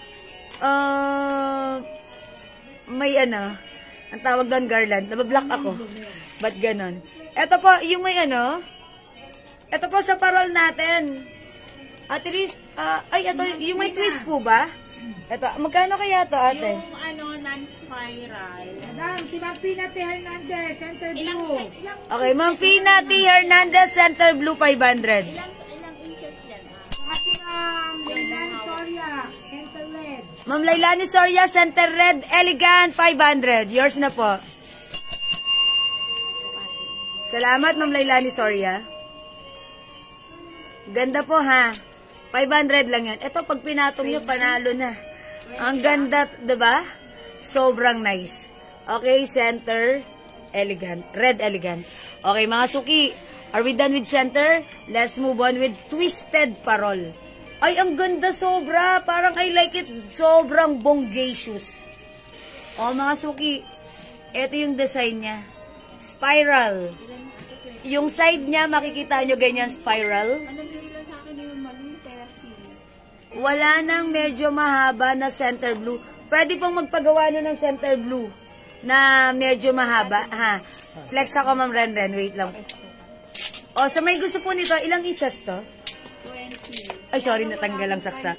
ano, ang tawag doon garland. Nabablock ako. Ba't ganon? Ito po, yung may ano, ito po sa parol natin. At least, ito, yung may twist po ba? Ito, magkano kaya ito, ate? Yung ano, non-spiral. Madam, si Ma'am Pina T. Hernandez, Center Blue. Okay, Ma'am Fina T. Hernandez, Center Blue, 500. Ilang inches yan? At Ma'am Leilani Soria, Center Red. Ma'am Lailani Soria, Center Red, Elegant, 500. Yours na po. Salamat, Ma'am Lailani Soria. Ganda po, ha? 500 lang yan. Ito, pag pinatong nyo, panalo na. Ang ganda, diba? Sobrang nice. Okay, center, elegant. Red elegant. Okay, mga suki, are we done with center? Let's move on with twisted parol. Ay, ang ganda sobra. Parang I like it. Sobrang bonggacious. O, mga suki, ito yung design niya. Spiral. Yung side niya, makikita nyo ganyan, spiral. Wala nang medyo mahaba na center blue. Pwede pong magpagawa na ng center blue na medyo mahaba. Ha? Flex ako, Ma'am Renren. Wait lang. O, sa may gusto po nito, ilang inches to? 20. Ay, sorry, natanggal ang saksak.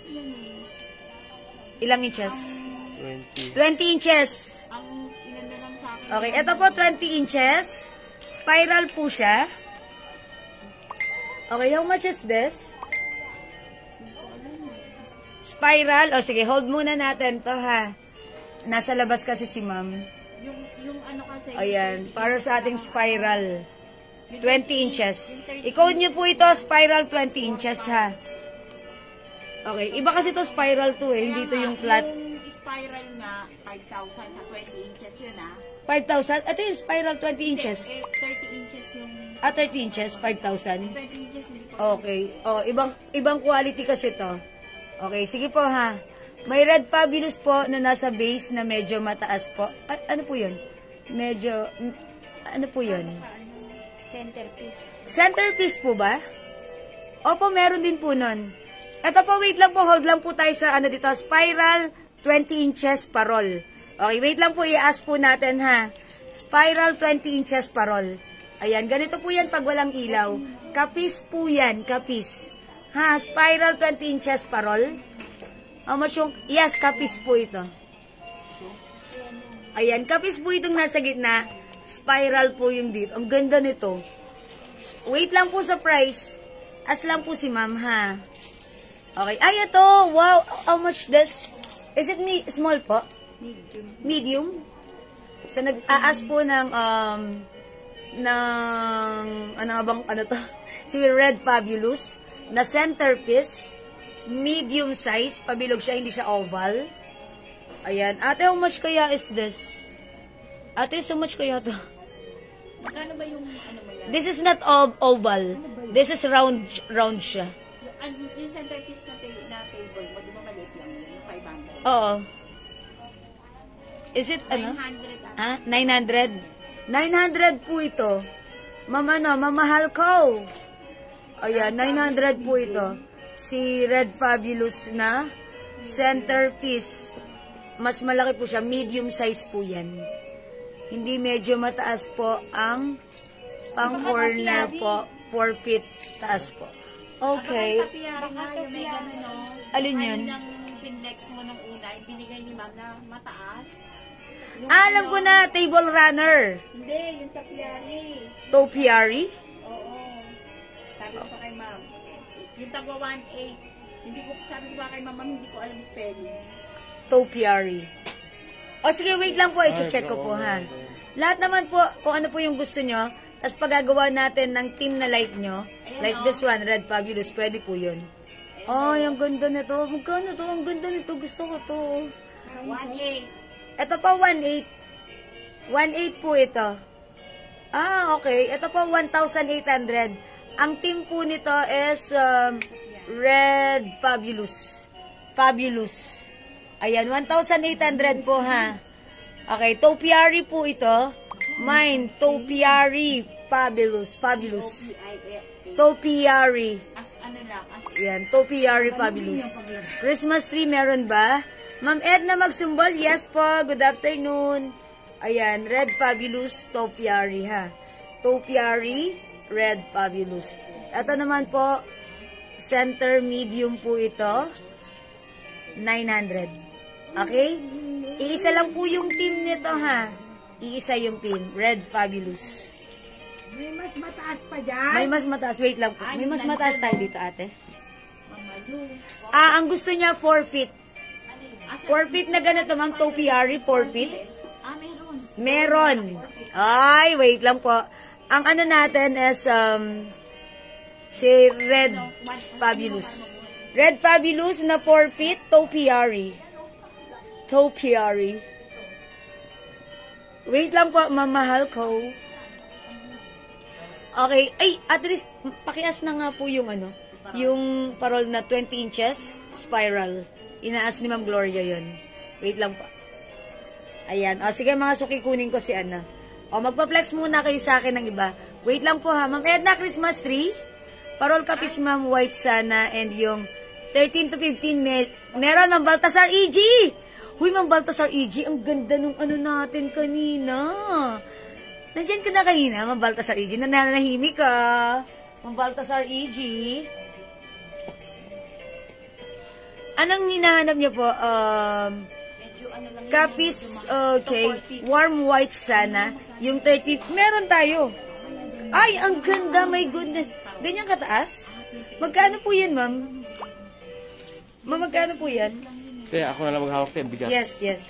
Ilang inches? 20. 20 inches. Ang inano lang sa akin. Okay, ito po, 20 inches. Spiral po siya. Okay, how much is this? Spiral. O, sige, hold muna natin to, ha. Nasa labas kasi si ma'am. Yung ano kasi. Ayan, para sa ating spiral. 20 inches. I-code nyo po ito, spiral 20 inches, ha. Okay, iba kasi to spiral to, eh. Hindi to yung flat. Yung spiral nga, 5,000 sa 20 inches yun, 5,000? Ito yung spiral 20 inches. 30 inches yung... 30 inches, 5,000. 20 inches hindi ko. Okay. Oh, ibang quality kasi to. Okay, sige po ha. May Red Fabulous po na nasa base na medyo mataas po. Ano po 'yun? Medyo ano po 'yun? Centerpiece. Centerpiece po ba? Opo, meron din po nun. Ito po, wait lang po, hold lang po tayo sa ano dito, spiral 20 inches parol. Okay, wait lang po, i-ask po natin ha. Spiral 20 inches parol. Ayan, ganito po yan pag walang ilaw. Kapis po yan, kapis. Ha, spiral 20 inches parol. How much yung... Yes, kapis po ito. Ayan, kapis po itong nasa gitna. Spiral po yung dito. Ang ganda nito. Wait lang po sa price. As lang po si ma'am, ha. Okay. Ay, ito. Wow. How much this? Is it small po? Medium. So, nag-aas po ng, ano to? Si Red Fabulous, na centerpiece, medium size, pabilog siya, hindi siya oval. Ayan. Ate, how much kaya is this? Ate, so much kaya to? Magkano ba yung ano mo yan? This is not oval. This is round siya. Yung centerpiece na table mo, di ba maliit lang yun? Yung 500? Oo. Is it, ano? 900 Ah, 900? 900 po ito. Mamahal ko. Ayan, 900 po ito. Si Red Fabulous na centerpiece. Mas malaki po siya. Medium size po yan. Hindi medyo mataas po ang pang-corner po. 4 feet taas po. Okay. Baka yung may gano'n, no? Alin yun? Yung pinlex mo nung una, ibinigay ni ma'am na mataas. Alam ko na, table runner. Hindi, yung tapiari. Topiary? Oo. Sabi ko pa kay ma'am. Yung tagwa 1.8. Hindi ko, sabi ko pa kay ma'am, hindi ko alam spelling. Topiary. O sige, wait lang po, i-check ko po ha. Lahat naman po, kung ano po yung gusto nyo, tapos pagagawa natin ng team na like nyo, like this one, Red Fabulous, pwede po yun. Ay, ang ganda nito. Magkano to? Ang ganda nito. Gusto ko to. 1.8. Ito pa, 1.8. 1.8 po ito. Ah, okay. Ito po, 1,800. Ang team po nito is Red Fabulous. Fabulous. Ayan, 1,800 po ha. Okay, Topiary po ito. Mine, Topiary Fabulous. Fabulous. Topiary. As ano lang, as Yan, Topiary Fabulous. Christmas tree meron ba? Ma'am Edna magsumbol, yes po. Good afternoon. Ayan, Red Fabulous, Topiary ha. Topiary, Red Fabulous. Ito naman po, center medium po ito. 900. Okay? Iisa lang po yung team nito ha. Iisa yung team, Red Fabulous. May mas mataas pa dyan. May mas mataas, wait lang po. May mas mataas tayo dito ate. Ang gusto niya 4 feet. 4 feet na ganito, ma'am, Topiary, 4 feet. meron. Meron. Ay, wait lang po. Ang ano natin is, si Red Fabulous. Red Fabulous na 4 feet, Topiary. Topiary. Wait lang po, mamahal ko. Okay. Ay, at least, pakias na nga po yung ano, yung parol na 20 inches, spiral. Inaas ni Ma'am Gloria yun. Wait lang po. Ayan. O, sige mga suki, kunin ko si Ana. O, magpa-flex muna kayo sa akin ng iba. Wait lang po ha. Ma'am Edna, Christmas tree. Parol kapis Ma'am White sana. And yung 13 to 15, meron Ma'am Baltasar EG. Huy, Ma'am Baltasar EG, ang ganda nung ano natin kanina. Nandiyan ka na kanina, Ma'am Baltasar EG. Nananahimik ka. Ma'am Baltasar EG. Anong hinahanap niyo po? Kapis, okay. Warm white sana. Yung 30, meron tayo. Ay, ang ganda, my goodness. Ganyan kataas? Magkano po yan, ma'am? Ma'am, magkano po yan? Kaya ako na lang maghawak tayo, bigat. Yes, yes.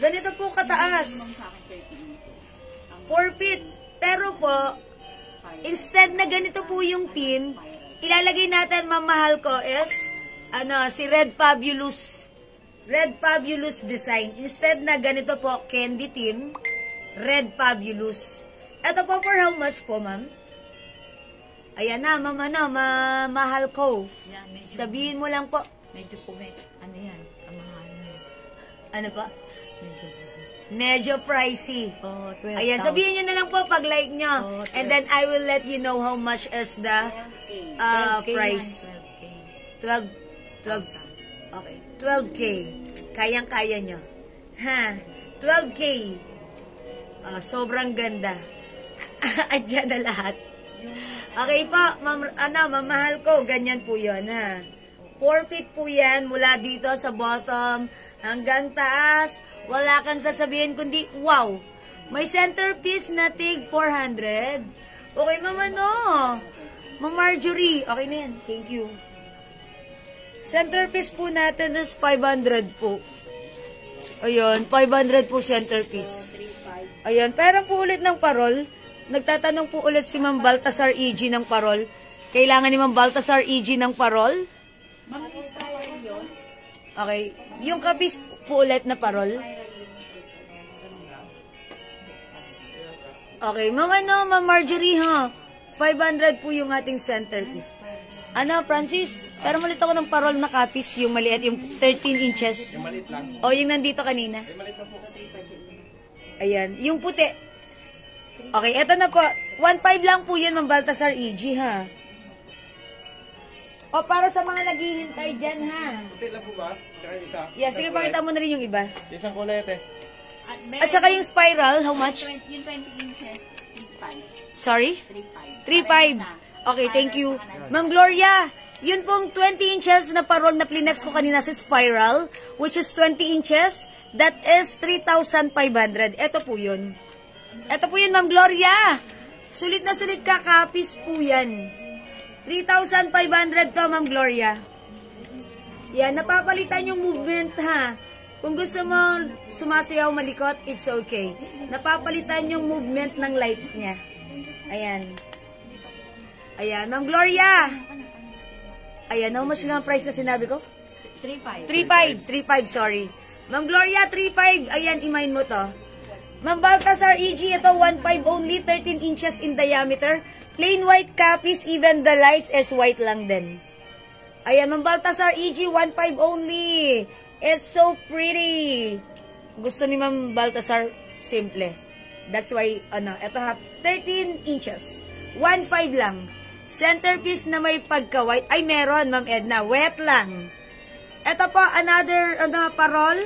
Ganito po kataas. 4 feet. Pero po, instead na ganito po yung team, ilalagay natin, mamahal ko, is, si Red Fabulous. Red Fabulous design. Instead na ganito po, candy team, Red Fabulous. Ito po for how much po, ma'am? Ayan na, ma'am, mahal ko. Sabihin mo lang po. Medyo po ano yan, kamahalan. Ano pa? Medyo pricey. Oh, 12,000. Ayan, sabihin nyo na lang po pag like nyo. And then I will let you know how much is the price. 12. Okay. 12K. Kayang-kaya nyo. Ha? 12K. Sobrang ganda. Adyan na lahat. Okay po, mamahal ko. Ganyan po yun, ha? 4 feet po yan mula dito sa bottom hanggang taas. Wala kang sasabihin kundi, wow, may centerpiece na tig 400. Okay, mama, no? Ma'am Marjorie, okay na yan. Thank you. Centerpiece po natin is 500 po. Ayun, 500 po centerpiece. Ayun, pera po ulit ng parol. Nagtatanong po ulit si Ma'am Baltasar E.G. ng parol. Kailangan ni Ma'am Baltasar E.G. ng parol? Ma'am, spiral yun? Okay, yung kapis po ulit na parol. Okay, Ma'am Marjorie ha. 500 po yung ating centerpiece. Ano, Francis? Pero malit ako ng parol na kapis, yung maliit, yung 13 inches. Yung maliit lang. O, yung nandito kanina. Yung maliit lang po. Ayan, yung puti. Okay, eto na po. 1.5 lang po yun ng Baltasar E.G. ha. O, para sa mga naghihintay dyan ha. Puti lang po ba? Tsaka yung isa. Yeah, sige, pakita mo na rin yung iba. Isang kulay ate. At saka yung spiral, how much? Yung 20 inches, 3.5. Sorry? 3.5. 3.5. Okay, thank you. Ma'am Gloria, yun pong 20 inches na parol na plinex ko kanina sa spiral, which is 20 inches, that is 3,500. Ito po yun. Ito po yun, Ma'am Gloria. Sulit na sulit ka, kapis po yan. 3,500 to, Ma'am Gloria. Yan, napapalitan yung movement, ha. Kung gusto mo sumasayaw malikot, it's okay. Napapalitan yung movement ng lights niya. Ayan. Ayan, Ma'am Gloria. Ayan, how much nga ang price na sinabi ko? 3.5. 3.5, sorry. Ma'am Gloria, 3.5. Ayan, imain mo to. Ma'am Baltasar E.G., ito 1.5 only, 13 inches in diameter. Plain white copies, even the lights is white lang din. Ayan, Ma'am Baltasar E.G., 1.5 only. It's so pretty. Gusto ni Ma'am Baltasar, simple. That's why, ito ha, 13 inches. 1.5 lang. Centerpiece na may pagka-white. Ay, meron, Ma'am Edna. Wet lang. Ito po, another, parol.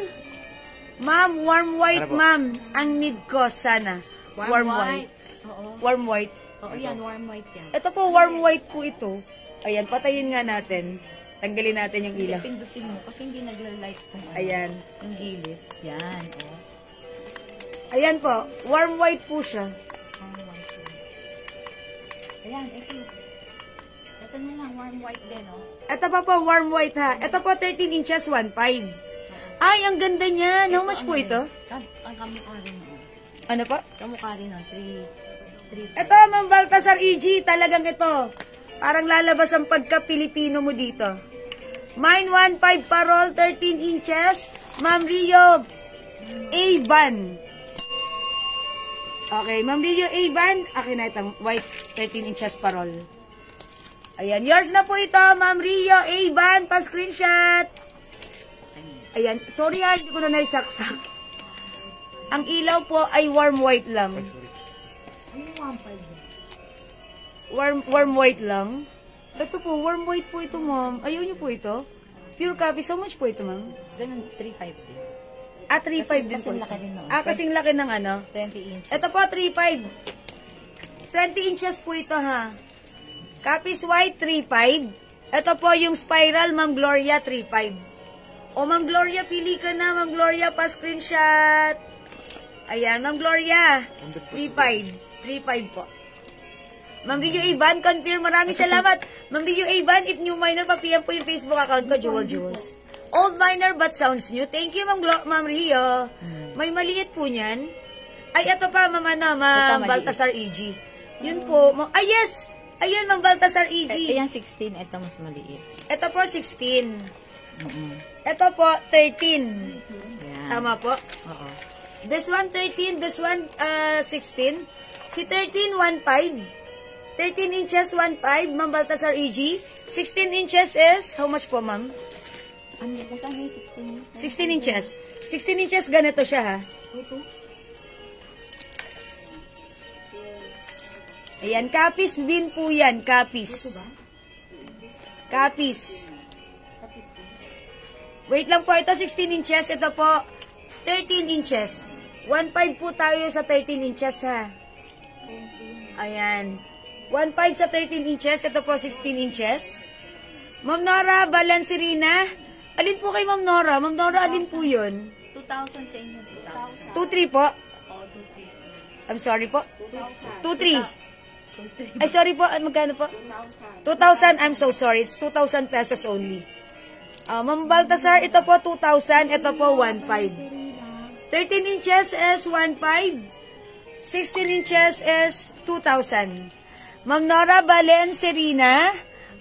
Ma'am, warm white, ma'am. Ang need ko, sana. Warm white. Oo. Warm white. Oo, yan. Warm white yan. Ito po, warm white po ito. Ayan, patayin nga natin. Tanggalin natin yung ilaw. Pindutin mo kasi hindi nagla-light kung ano. Ayan. Yung gilid. Yan. Oh. Ayan po, warm white po siya. Warm white yan. Ayan, ito. Ito na lang, warm white din, oh. Ito pa po, warm white ha. Ito po, 13 inches, 1.5. Ay, ang ganda niya. How much po ito? Ang kamukha rin, oh. Ano po? Kamukha rin, oh. 3. Ito, Ma'am Baltasar E.G., talagang ito. Parang lalabas ang pagka-Pilipino mo dito. Mine 1.5 parol, 13 inches. Ma'am Rio A-Ban. Okay, Ma'am Rio A-Ban. Akin na itong white 13 inches parol. Ayan, yours na po ito, Ma'am Rio A-Ban. Pa-screenshot. Ayan, sorry ha, hindi ko na naisaksak. Ang ilaw po ay warm white lang. Warm white lang. Ito po, warm white po ito, ma'am. Ayaw niyo po ito? Pure copy. So much po ito, ma'am? Ganun, 3.5 din. Ah, 3.5 din po. Kasing laki din, no? Ah, kasing laki ng ano? 20 inch. Ito po, 3.5. 20 inches po ito, ha? Copies white, 3.5. Ito po yung spiral, Ma'am Gloria, 3.5. O, Ma'am Gloria, pili ka na, Ma'am Gloria, pa-screenshot. Ayan, Ma'am Gloria, 3.5. 3.5 po. Ma'am Rio Ivan, confirm. Maraming salamat. Ma'am Rio Ivan, if new minor, pa-PM po yung Facebook account ko, Jewel Jewels. Old minor but sounds new. Thank you, Ma'am Rio. May maliit po niyan. Ay, ito pa, Ma'am Baltasar E.G. Yun po. Ay, yes! Ayun, Ma'am Baltasar E.G. Ayan, 16. Ito mas maliit. Ito po, 16. Ito po, 13. Ayan. Tama po? Oo. This one, 13. This one, 16. Si 13, 1.5. 13 inches, 1.5. Ma'am Baltasar E.G. 16 inches is, how much po, ma'am? Ano yung 16? 16 inches. 16 inches, ganito siya, ha? Ito. Ayan, kapis din po yan, kapis. Kapis. Wait lang po, ito 16 inches, ito po 13 inches. 1.5 po tayo sa 13 inches, ha? Ayan. 1.5 sa 13 inches, ito po 16 inches. Ma'am Nora, Balancerina. Alin po kay Ma'am Nora? Ma'am Nora, alin po yun? 2,000 sa inyo. 2.3 po? Oo, 2,300. I'm sorry po? 2.3. Ay, sorry po. Magkano po? 2,000. I'm so sorry. It's 2,000 pesos only. Ma'am Baltasar, ito po 2,000. Ito po 1,500. 13 inches is 1,500. 16 inches is 2,000. Ma'am Nora Valencerina.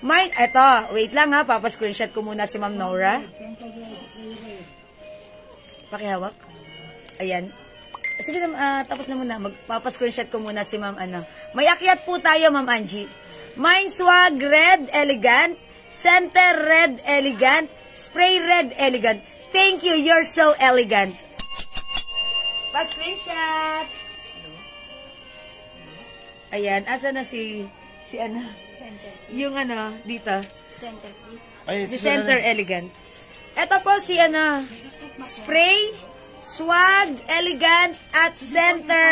Mine, eto. Wait lang ha. Papa-screenshot ko muna si Ma'am Nora. Pakihawak. Ayan. Sige na, tapos na muna. Magpapa-screenshot ko muna si Ma'am ano. May akyat po tayo, Ma'am Angie. Mine Swag Red Elegant. Center Red Elegant. Spray Red Elegant. Thank you. You're so elegant. Pa-screenshot. Ayan. Asa na si ano? Yung ano, dito. Center, please. Ay, Si Center Elegant. Ito po si ano, Spray, Swag, Elegant, at Center.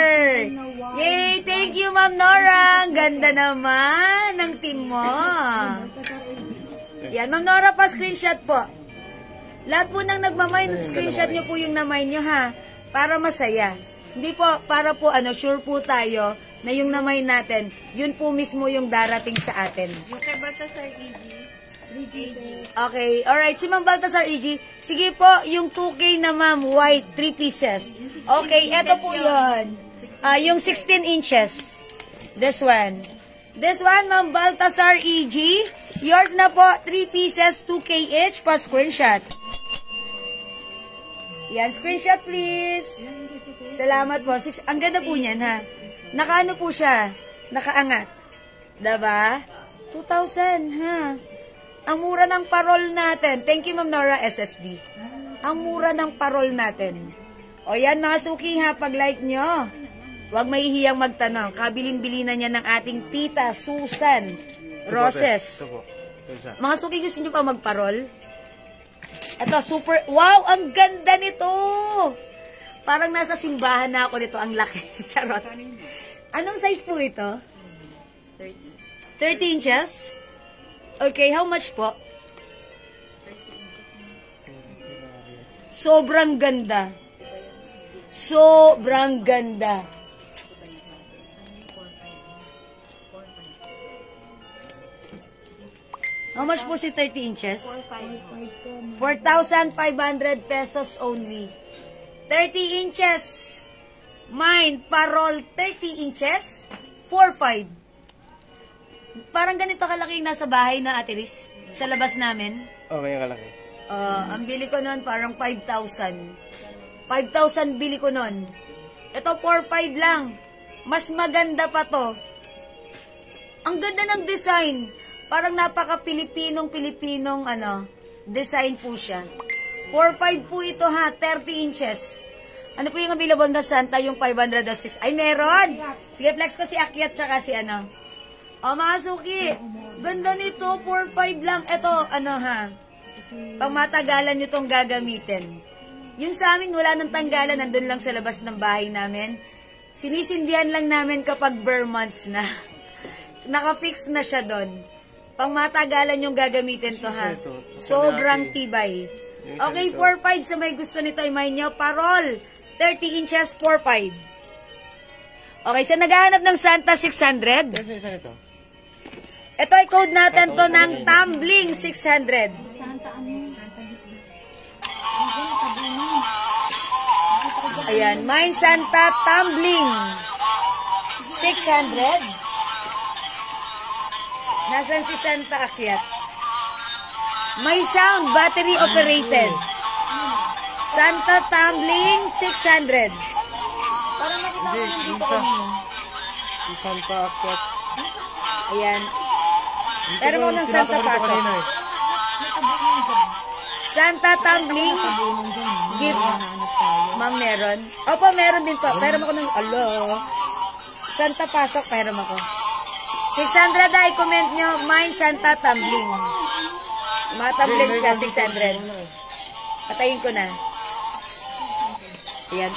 Yay! Thank you, Ma'am Nora. Ang ganda naman ng team mo. Yan, Ma'am Nora, pa-screenshot po. Lahat po nang nagmamine, screenshot nyo po yung namine nyo, ha? Para masaya. Hindi po, para po, ano, sure po tayo na yung namay natin, yun po mismo yung darating sa atin. Yung kay Baltasar EG. Okay, alright. Si Ma'am Baltasar EG, sige po, yung 2K na Ma'am, white, 3 pieces. Okay, eto po yun. Yung 16 inches. This one. This one, Ma'am Baltasar EG. Yours na po, 3 pieces, 2K each, pa screenshot. Yan, screenshot please. Salamat po. Ang ganda po niyan, ha? Nakaano po siya? Nakaangat. Diba? 2,000, ha? Ang mura ng parol natin. Thank you, Ma'am Nora SSD. Ang mura ng parol natin. O yan, mga suki, ha? Pag-like nyo. Huwag mahihiyang magtanong. Kabilin-bili na niya ng ating tita, Susan Roses. Ito po. Ito isa. Mga suki, gusto nyo pa magparol? Ito, super. Wow, ang ganda nito! Parang nasa simbahan na ako nito. Ang laki. Charot. Anong size po ito? 30 inches? Okay, how much po? Sobrang ganda. Sobrang ganda. How much po si 30 inches? 4,500 pesos only. 30 inches. Mine, parol, 30 inches, 4,500. Parang ganito kalaki yung nasa bahay na Ate Riz, sa labas namin. Okay, kalaki. Ang bili ko nun, parang 5,000. 5,000 bili ko nun. Ito, 4,500 lang. Mas maganda pa to. Ang ganda ng design. Parang napaka-Pilipinong, ano, design po siya. 4,500 po ito ha, 30 inches. Ano po yung available na Santa, yung 506? Ay, meron! Sige, flex ko si Akyat tsaka si ano. O, mga suki, ganda nito, 4,500 lang. Ito, ano ha, pang matagalan nyo tong gagamitin. Yung sa amin, wala nang tanggalan, nandun lang sa labas ng bahay namin. Sinisindihan lang namin kapag bare months na. Nakafix na siya doon. Pang matagalan yung gagamitin to ha. Sobrang tibay. Okay, 4,500 sa may gusto nito, imay nyo. Parol, 30 inches, 4,500. Okay, sa naghahanap ng Santa, 600. Yes, isa nito. Ito ay code natin to ng tumbling, 600. Ayan, mine Santa tumbling, 600. Nasaan si Santa Akyat? May sound, battery operated. Santa tumbling, 600. Para makita ko Hindi, dito. isa. Yung Santa Akyat. Ayan. Pero mo ng Santa Pasok. Eh. Santa tumbling. Give. Ma'am, meron. Opo, meron din po. Pero mo ko ng, Santa Pasok, pero mo ko. 600 ay comment nyo, mine Santa tumbling. Matambling siya, 600. Patayin ko na. Ayan.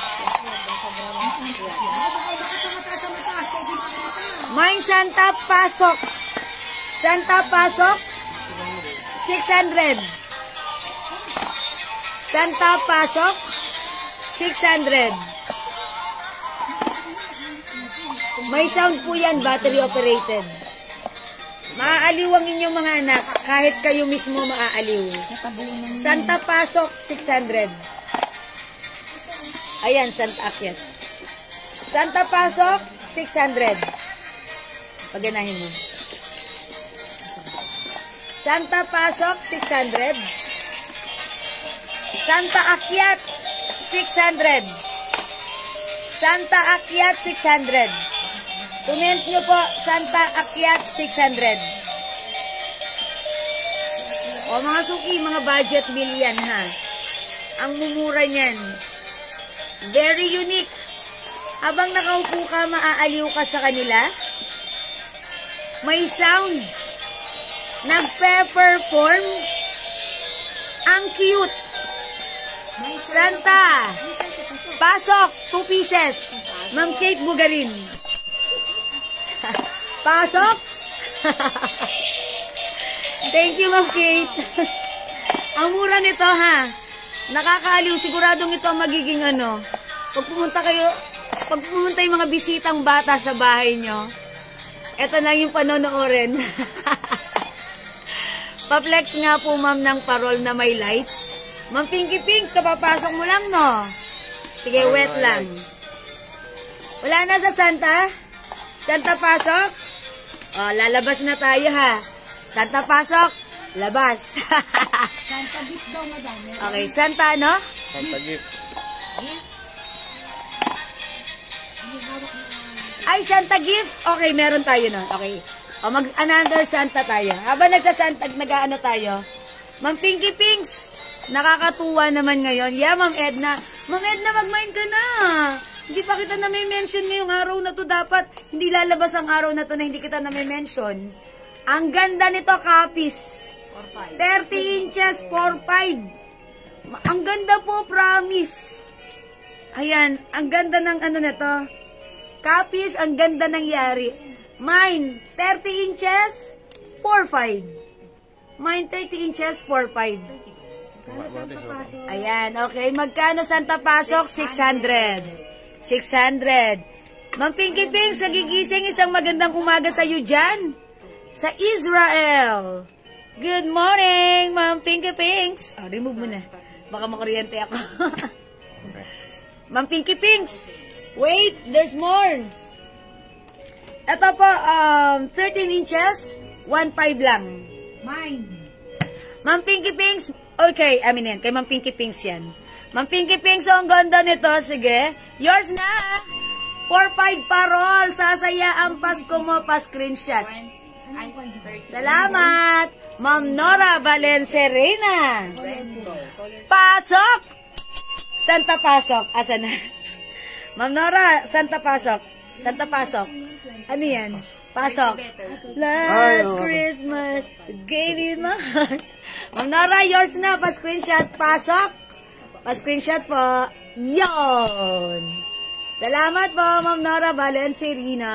Mine Santa Pasok. Santa Pasok, 600. Santa Pasok, 600. May sound po yan, battery operated. Maaaliw ang inyong mga anak, kahit kayo mismo maaaliw. Santa Pasok, 600. Ayan, Santa Akyat. Santa Pasok, 600. Paganahin mo. Santa Pasok, 600. Santa Akyat, 600. Santa Akyat, 600. Comment nyo po, Santa Akyat, 600. O mga suki, mga budget meal yan ha. Ang mumura niyan. Very unique. Habang nakaupo ka, maaaliw ka sa kanila. May sounds. Nagpe-perform. Ang cute. Santa. Pasok, 2 pieces. Ma'am Kate Bugarin. Pasok. Thank you, Ma'am Kate. Ang mura nito, ha. Nakakaaliw. Siguradong ito ang magiging ano. Pag pumunta yung mga bisitang bata sa bahay nyo, ito na yung panonoorin. Pa-flex nga po, ma'am, ng parol na may lights. Ma'am Pinky Pinks, kapapasok mo lang, no? Sige, wet lang. Wala na sa Santa? Santa pasok? O, lalabas na tayo, ha? Santa pasok, labas. Santa gift daw, madam. Okay, Santa, no? Santa gift. Ay, Santa gift? Okay, meron tayo na. Okay. O, mag-another Santa tayo. Habang nag-Santa, nag-ano tayo? Ma'am Pinky Pinks, nakakatuwa naman ngayon. Yeah, Ma'am Edna. Ma'am Edna, mag-mind ka na. Hindi pa kita na may mention ngayong araw na to. Dapat hindi lalabas ang araw na to na hindi kita na may mention. Ang ganda nito, Kapis. 30 inches, 4.5. Ang ganda po, promise. Ayan, ang ganda ng ano nito. Kapis, ang ganda ng yari. Mine, 30 inches, 4.5. Mine, 30 inches, 4.5. Ayan, okay. Magkano Santa Pasok? 600. 600. Ma'am Pinky Pinks, nagigising, isang magandang umaga sa iyo dyan. Sa Israel. Good morning, Ma'am Pinky Pinks. Oh, remove mo na. Baka makuryente ako. Ma'am Pinky Pinks. Wait, there's more. Ito po, 13 inches, 1.5 lang. Mine. Ma'am Pinky Pinks, okay, amin yan, kay Ma'am Pinky Pinks yan. Ma'am Pinky Pinks, ang ganda nito, sige. Yours na. 4.5 parol, sasaya ang Pasko mo, pa-screenshot. Salamat. Ma'am Nora Valencerina. Pasok. Santa Pasok, asa na? Ma'am Nora, Santa Pasok. Santa Pasok. Ano yan? Pasok. Last Christmas, gave you my heart. Ma'am Nora, yours na. Pa-screenshot. Pasok. Pa-screenshot po. Yon. Salamat po, Ma'am Nora Valencerina.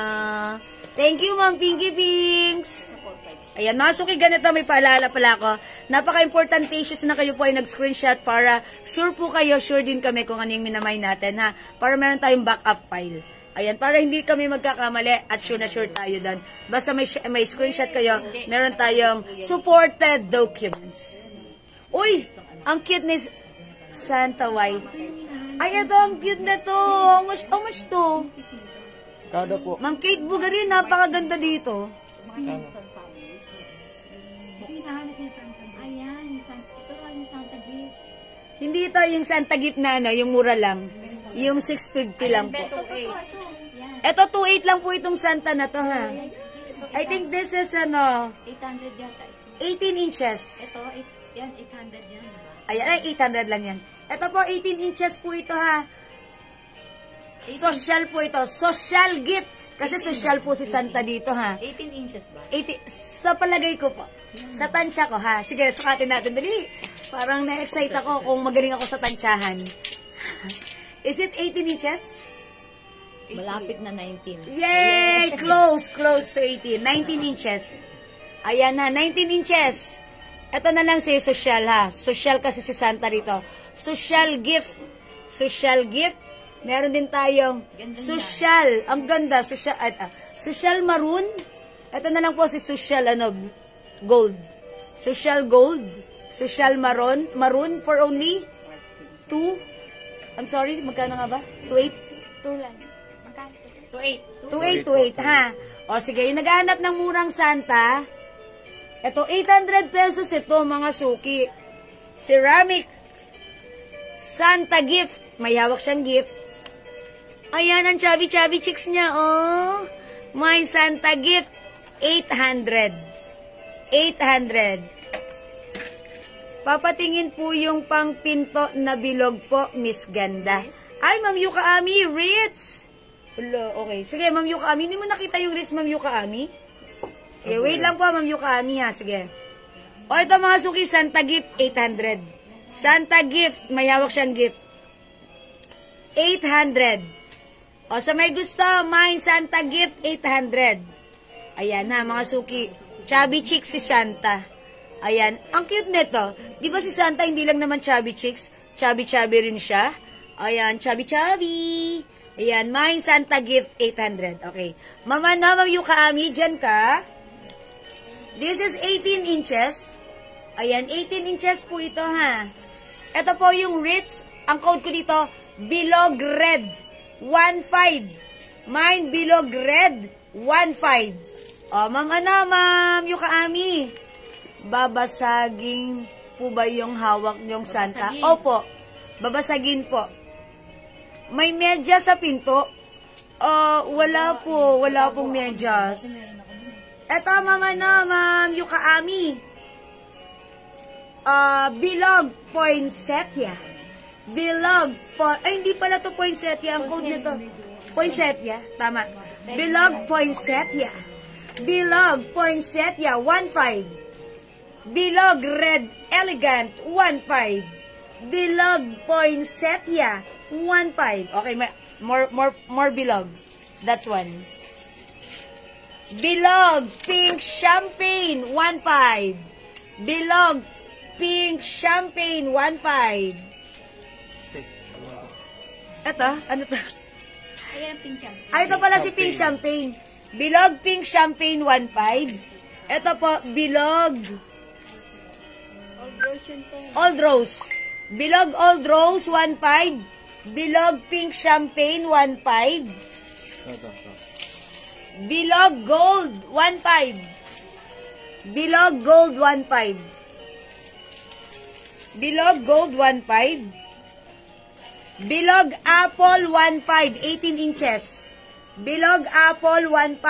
Thank you, Ma'am Pinky Pinks. Ayan, mga suki, ganito, may paalala pala ako. Napaka-importantatious na kayo po ay nag-screenshot para sure po kayo, sure din kami kung ano yung minamay natin, ha? Para meron tayong backup file. Ayan, para hindi kami magkakamali at sure na sure tayo doon. Basta may screenshot kayo, meron tayong supported documents. Uy, ang cute ni Santa White. Ay, ito, ang cute na to. How much to? Kada po. Ma'am Kate Bugarin, napakaganda dito. Ayan, ito lang yung Santa Gift. Hindi ito yung Santa Gift na ano, yung mura lang. Yung 650 lang po. Ito 2.8 lang po itong Santa na to, ha. I think this is ano, 800 yata. 18 inches. Ito, yan, 800 yan. Ayan, ay 800 lang yan. Ito po, 18 inches po ito, ha. Social po ito. Social gift. Kasi social po si Santa dito, ha. 18 inches ba? 80, sa palagay ko po. Sa tansya ko, ha. Sige, sukatin natin. Dali. Parang na-excite ako kung magaling ako sa tansyahan. Is it 18 inches? Malapit na 19. Yay! Close to 18. 19 inches. Ayan na, 19 inches. Ito na lang si social, ha. Social kasi si Santa rito. Social gift. Social gift. Meron din tayong social. Ang ganda. Social maroon. Ito na lang po si social gold. Social gold. Social maroon. Maroon for only 2. I'm sorry, magkano nga ba? 2.8? 2 lang. Magkano? 2.8. 2.8, ha? O sige, yung naghahanap ng murang Santa, ito, 800 pesos ito, mga suki. Ceramic Santa gift. May hawak siyang gift. Ayan, ang chubby-chubby chicks niya, oh. May Santa gift. 800. 800. Papatingin po yung pangpinto na bilog po, Miss Ganda. Ay, Ma'am Yuka Ami, Ritz. Hello, okay. Sige, Ma'am Yuka Ami. Hindi mo nakita yung Ritz, Ma'am Yuka Ami? Sige, wait lang po, Ma'am Yuka Ami, ha. Sige. O, ito mga suki, Santa gift, 800. Santa gift, may hawak siyang gift. 800. O, sa may gusto, may Santa gift, 800. Ayan na, mga suki. Chubby chick si Santa. Ayan, ang cute nito. Di ba si Santa hindi lang naman chubby chicks? Chubby-chubby rin siya. Ayan, chubby-chubby. Ayan, may Santa gift, 800. Okay. Mama na, Ma'am Yuka Ami, dyan ka. This is 18 inches. Ayan, 18 inches po ito, ha. Ito po yung Ritz. Ang code ko dito, Bilog Red. 1.5. Mine Bilog Red. 1.5. O, Ma'am Yuka Ami. Babasagin po ba yung hawak niyong Santa? Babasagin. Opo. Babasagin po. May medyas sa pinto? Wala po. Wala pong medyas. Eto, Ma'am Yuka Ami. Bilog poinsettia. Bilog ay, hindi pala to poinsettia. Ang code nito. Poinsettia. Tama. Bilog poinsettia. Bilog poinsettia. 1.5. Bilog red elegant. 1.5. Bilog poinsettia. 1.5. Okay, more bilog. That one. Bilog pink champagne. 1.5. Bilog pink champagne. 1.5. Ito, ano to? Ayan, pink champagne. Ay, ito pala si pink champagne. Bilog pink champagne, 1.5. Ito po, bilog old rose. Bilog old rose, 1.5. Bilog pink champagne, 1.5. Bilog gold, 1.5. Bilog gold, 1.5. Bilog gold, 1.5. Bilog apple, 1.5. 18 inches. Bilog apple, 1.5.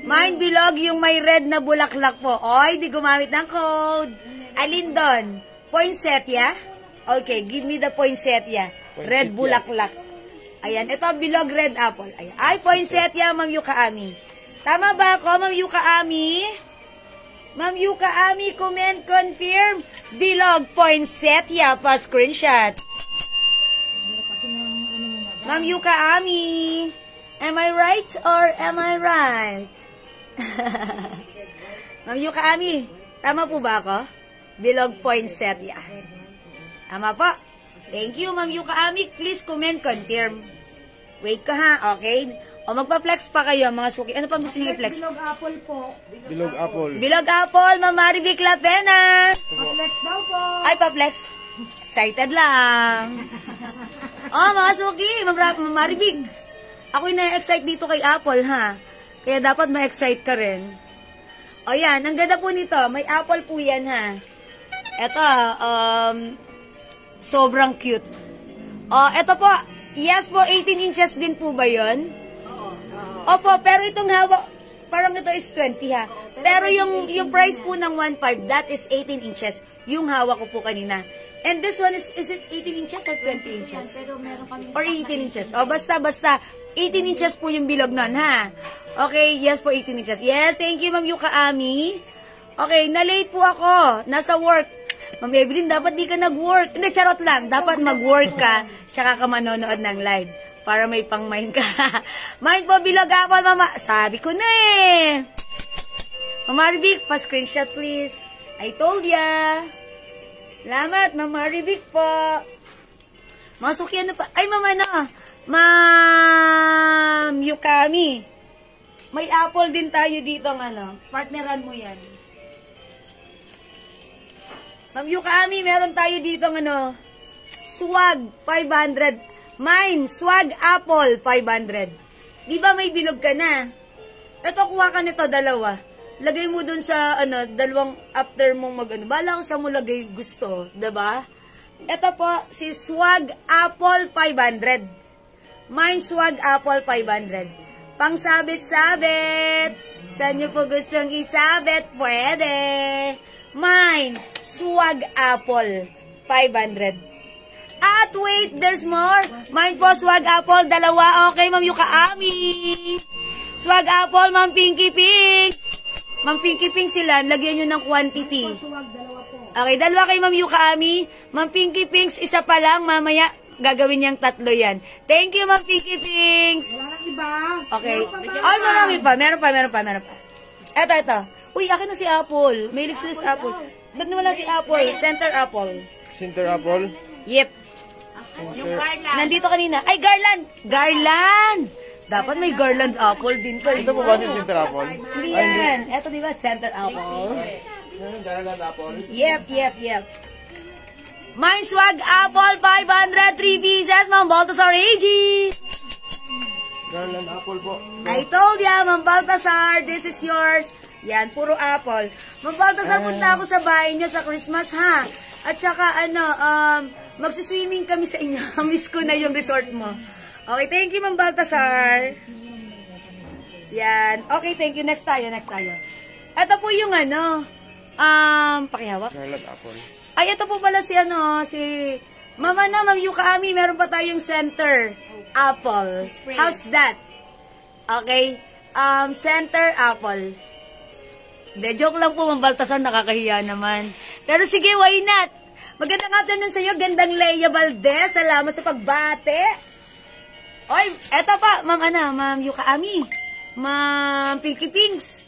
Mine bilog yung may red na bulaklak po. Oy, di gumamit ng code. Alin doon? Poinsettia? Okay, give me the poinsettia. Red bulaklak. Ayan, ito bilog red apple. Ayan. Ay, poinsettia, Ma'am Yuka Ami. Tama ba ako, Ma'am Yuka Ami? Ma'am Yuka Ami, comment, confirm. Bilog poinsettia pa screenshot. Ma'am Yuka Ami, am I right or am I right? Ma'am Yuka Ami, tama po ba ako? Bilog poinsettia. Tama po. Thank you, Ma'am Yuka Ami. Please comment, confirm. Wait ka ha, okay? O magpa-flex pa kayo, mga suki. Ano pa gusto niyo i-flex? Bilog apple po. Bilog apple. Bilog apple, Ma'am Marivic Lapena. Pa-flex daw po. Ay, pa-flex. Excited lang. Oh, mga suki, Ma'am Marivic. Ako'y na-excite dito kay Apple, ha? Kaya dapat ma-excite ka rin. O yan, ang ganda po nito. May apple po yan, ha? Ito, sobrang cute. O, ito po. Yes po, 18 inches din po ba yun? Opo, pero itong hawak, parang ito is 20, ha? Pero yung price po ng 1.5, that is 18 inches. Yung hawak ko po kanina. And this one is it 18 inches or 20 inches? Pero meron kami Or 18 inches? O, basta, 18 inches po yung bilog nun, ha? Okay, yes po, 18 inches. Yes, thank you, Ma'am Yuka Ami. Okay, na-late po ako. Nasa work. Ma'am Evelyn, dapat di ka nag-work. Hindi, charot lang. Dapat mag-work ka, tsaka ka manonood ng live. Para may pang-mind ka. Mind po, bilog apple, mama. Sabi ko na eh. Ma'am Marvic, pa-screenshot please. I told ya. Salamat, Ma'am Marvic po. Masuki, ano pa? Ay, mama na. Ma'am Yukami. May apple din tayo dito ng ano. Partneran mo yan. Ma'am Yukami, meron tayo dito ng ano. Swag, 500. Mine, swag apple, 500. Di ba may bilog ka na? Ito, kuha ka nito, dalawa. Lagay mo dun sa, ano, dalawang after mong mag, ano. Bala ko sa mo lagay gusto, diba? Ito po, si Swag Apple 500. Mine Swag Apple 500. Pang sabit-sabit. Saan nyo po gustong isabit? Pwede. Mine Swag Apple 500. At wait, there's more. Mine po, Swag Apple, dalawa. Okay, Ma'am Yukaami. Swag Apple, Ma'am Pinky Pink. Ma'am Pinky Pink sila, lagyan nyo ng quantity. Suwag, dalawa po. Okay, dalawa kay Ma'am Yukaami. Ma'am Pinky Pinks, isa pa lang. Mamaya, gagawin niyang 3 yan. Thank you, Ma'am Pinky Pinks. Wala nang iba. Okay. Meron pa ba? Ay, marami pa. Meron pa. Eto. Uy, akin na si Apple. May lips Apple. Ba't nawala si Apple? Center Apple. Center apple. Yep. Yung Carla. Nandito kanina. Ay, Garland! Dapat may Garland Apple din ko. Ito po ba si center apple? Hindi yan. Eto, di ba? Center Apple. Garland apple. Yep. Mine Swag Apple 500, 3 pieces, Ma'am Baltasar AG. Garland apple po. I told ya, Ma'am Baltasar, this is yours. Yan, puro apple. Ma'am Baltasar, punta ako sa bahay niyo sa Christmas, ha? At saka, magsiswimming kami sa inyo. Miss ko na yung resort mo. Okay, thank you, Ma'am Baltasar. Yan. Okay, thank you. Next tayo. Ito po yung pakihawak. Garland apple. Ay, ito po pala si Ma'am Yukaami, meron pa tayong center apple. How's that? Okay? Center apple. De, joke lang po, Ma'am Baltasar, nakakahiya naman. Pero sige, why not? Magandang afternoon sa iyo, gandang Leia Valdez. Salamat sa pagbate. Oy, eto pa, Ma'am Yukaami. Ma'am Pinky Pinks.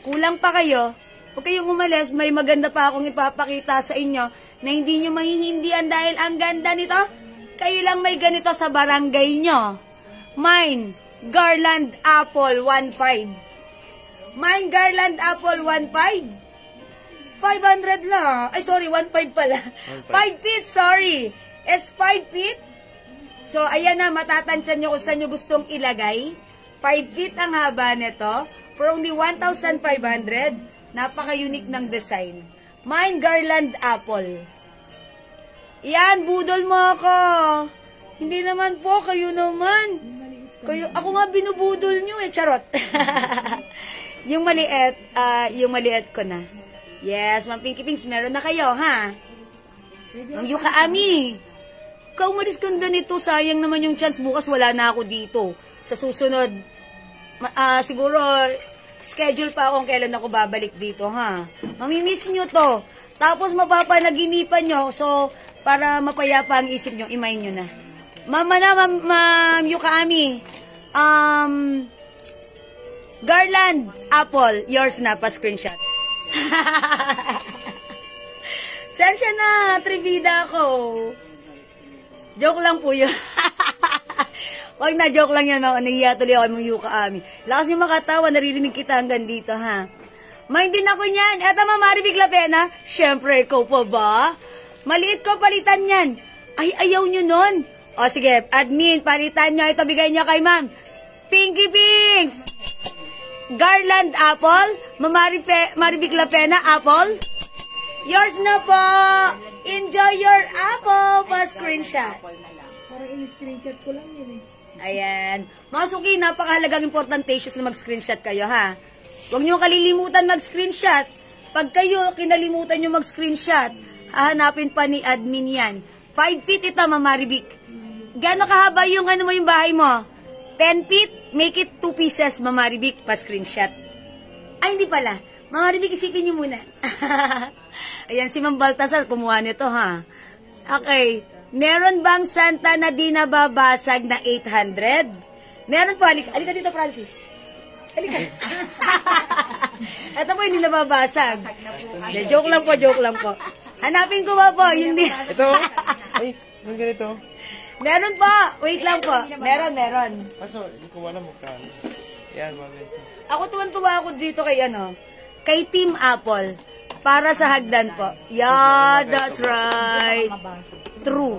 Kulang pa kayo. Huwag kayong umalis, may maganda pa akong ipapakita sa inyo na hindi nyo mahihindihan dahil ang ganda nito. Kayo lang may ganito sa barangay nyo. Mine, Garland Apple 1.5. Mine, Garland Apple 1.5. 500 lang. Ay, sorry, 1.5 pala. 5 feet, sorry. It's 5 feet. So, ayan na, matatansyan nyo kung saan nyo gustong ilagay. 5 feet ang haba nito. For only 1,500. Napaka-unique ng design. Mine, Garland Apple. Yan, budol mo ako. Hindi naman po, kayo naman. Ako nga binubudol nyo eh, charot. yung maliit ko na. Yes, Ma'am Pinky Pinks, meron na kayo, ha? Ma'am Yukaami. Kaumalis ka na nito, sayang naman yung chance. Bukas wala na ako dito. Sa susunod, siguro, schedule pa akong kailan ako babalik dito, ha? Mamimiss nyo to. Tapos mapapanaginipan nyo. So, para mapayapa ang isip nyo, imayin nyo na. Ma'am Yukaami. Garland Apple, yours na, pa-screenshot. Sensya na, trivida ako. Joke lang po yun. Wag na, joke lang yan. Nahiya tuloy ako mong Yukaami. Lakas yung makatawa, naririnig kita hanggang dito, ha? Mind din ako niyan. Eto, Ma'am Maribig Lapena. Siyempre, ikaw pa ba? Maliit ko, palitan yan. Ay, ayaw nyo nun. O, sige, admin, palitan nyo. Ito, bigay nyo kay Ma'am Pinky Pinks. Garland Apple. Ma'am Maribig Lapena, Apple. Yours na po. Enjoy your apple. Pa-screenshot. Parang in-screenshot ko lang yun eh. Ayan. Mga suki, napakahalagang importantations na mag-screenshot kayo, ha? Huwag nyo kalilimutan mag-screenshot. Pag kayo kinalimutan nyo mag-screenshot, hahanapin pa ni admin yan. 5 feet ito, Ma'am Maribik. Gano'ng kahaba yung yung bahay mo? 10 feet? Make it 2 pieces, Ma'am Maribik, pa-screenshot. Ay, hindi pala. Ma'am Maribik, isipin nyo muna. Ayan, si Ma'am Baltasar, kumuha nito, ha? Okay. Meron bang Santa na di nababasag na 800? Meron po. Halika dito, Francis. Halika. Ito po, hindi nababasag. Joke lang po. Hanapin ko ba po? Hindi. Ito. Ay, yung ganito. Meron po. Wait lang po. Meron. Kaso, hindi ko alam magkano. Yan, maganda. Ako tuwan-tuwa ako dito kay kay Team Apple. Para sa hagdan po. Yeah, that's right. True.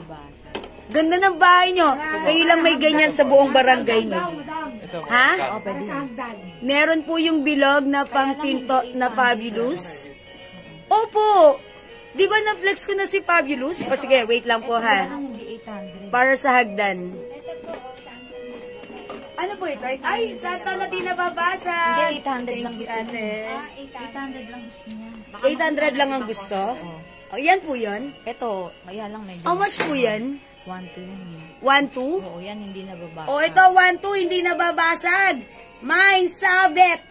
Ganda ng bahay nyo. Kayo lang may ganyan sa buong barangay nyo. Ito, Ha? Para sa hagdan. Meron po yung bilog na pangpinto na Fabulous. Opo! Di ba na-flex ko na si Fabulous? O sige, wait lang po ha. Hindi 800. Para sa hagdan. Ano po ito? Ay, Santa na di nababasa. Hindi, 800 lang gusto ate. niya. 800 lang gusto niya. 800 lang ang gusto? O, yan po yun. Ito, kaya lang medyo. How much po yan? 1 to yan eh. 1, 2? Oo, yan hindi nababasa. O, ito 1, 2, hindi nababasag. Mine sabit.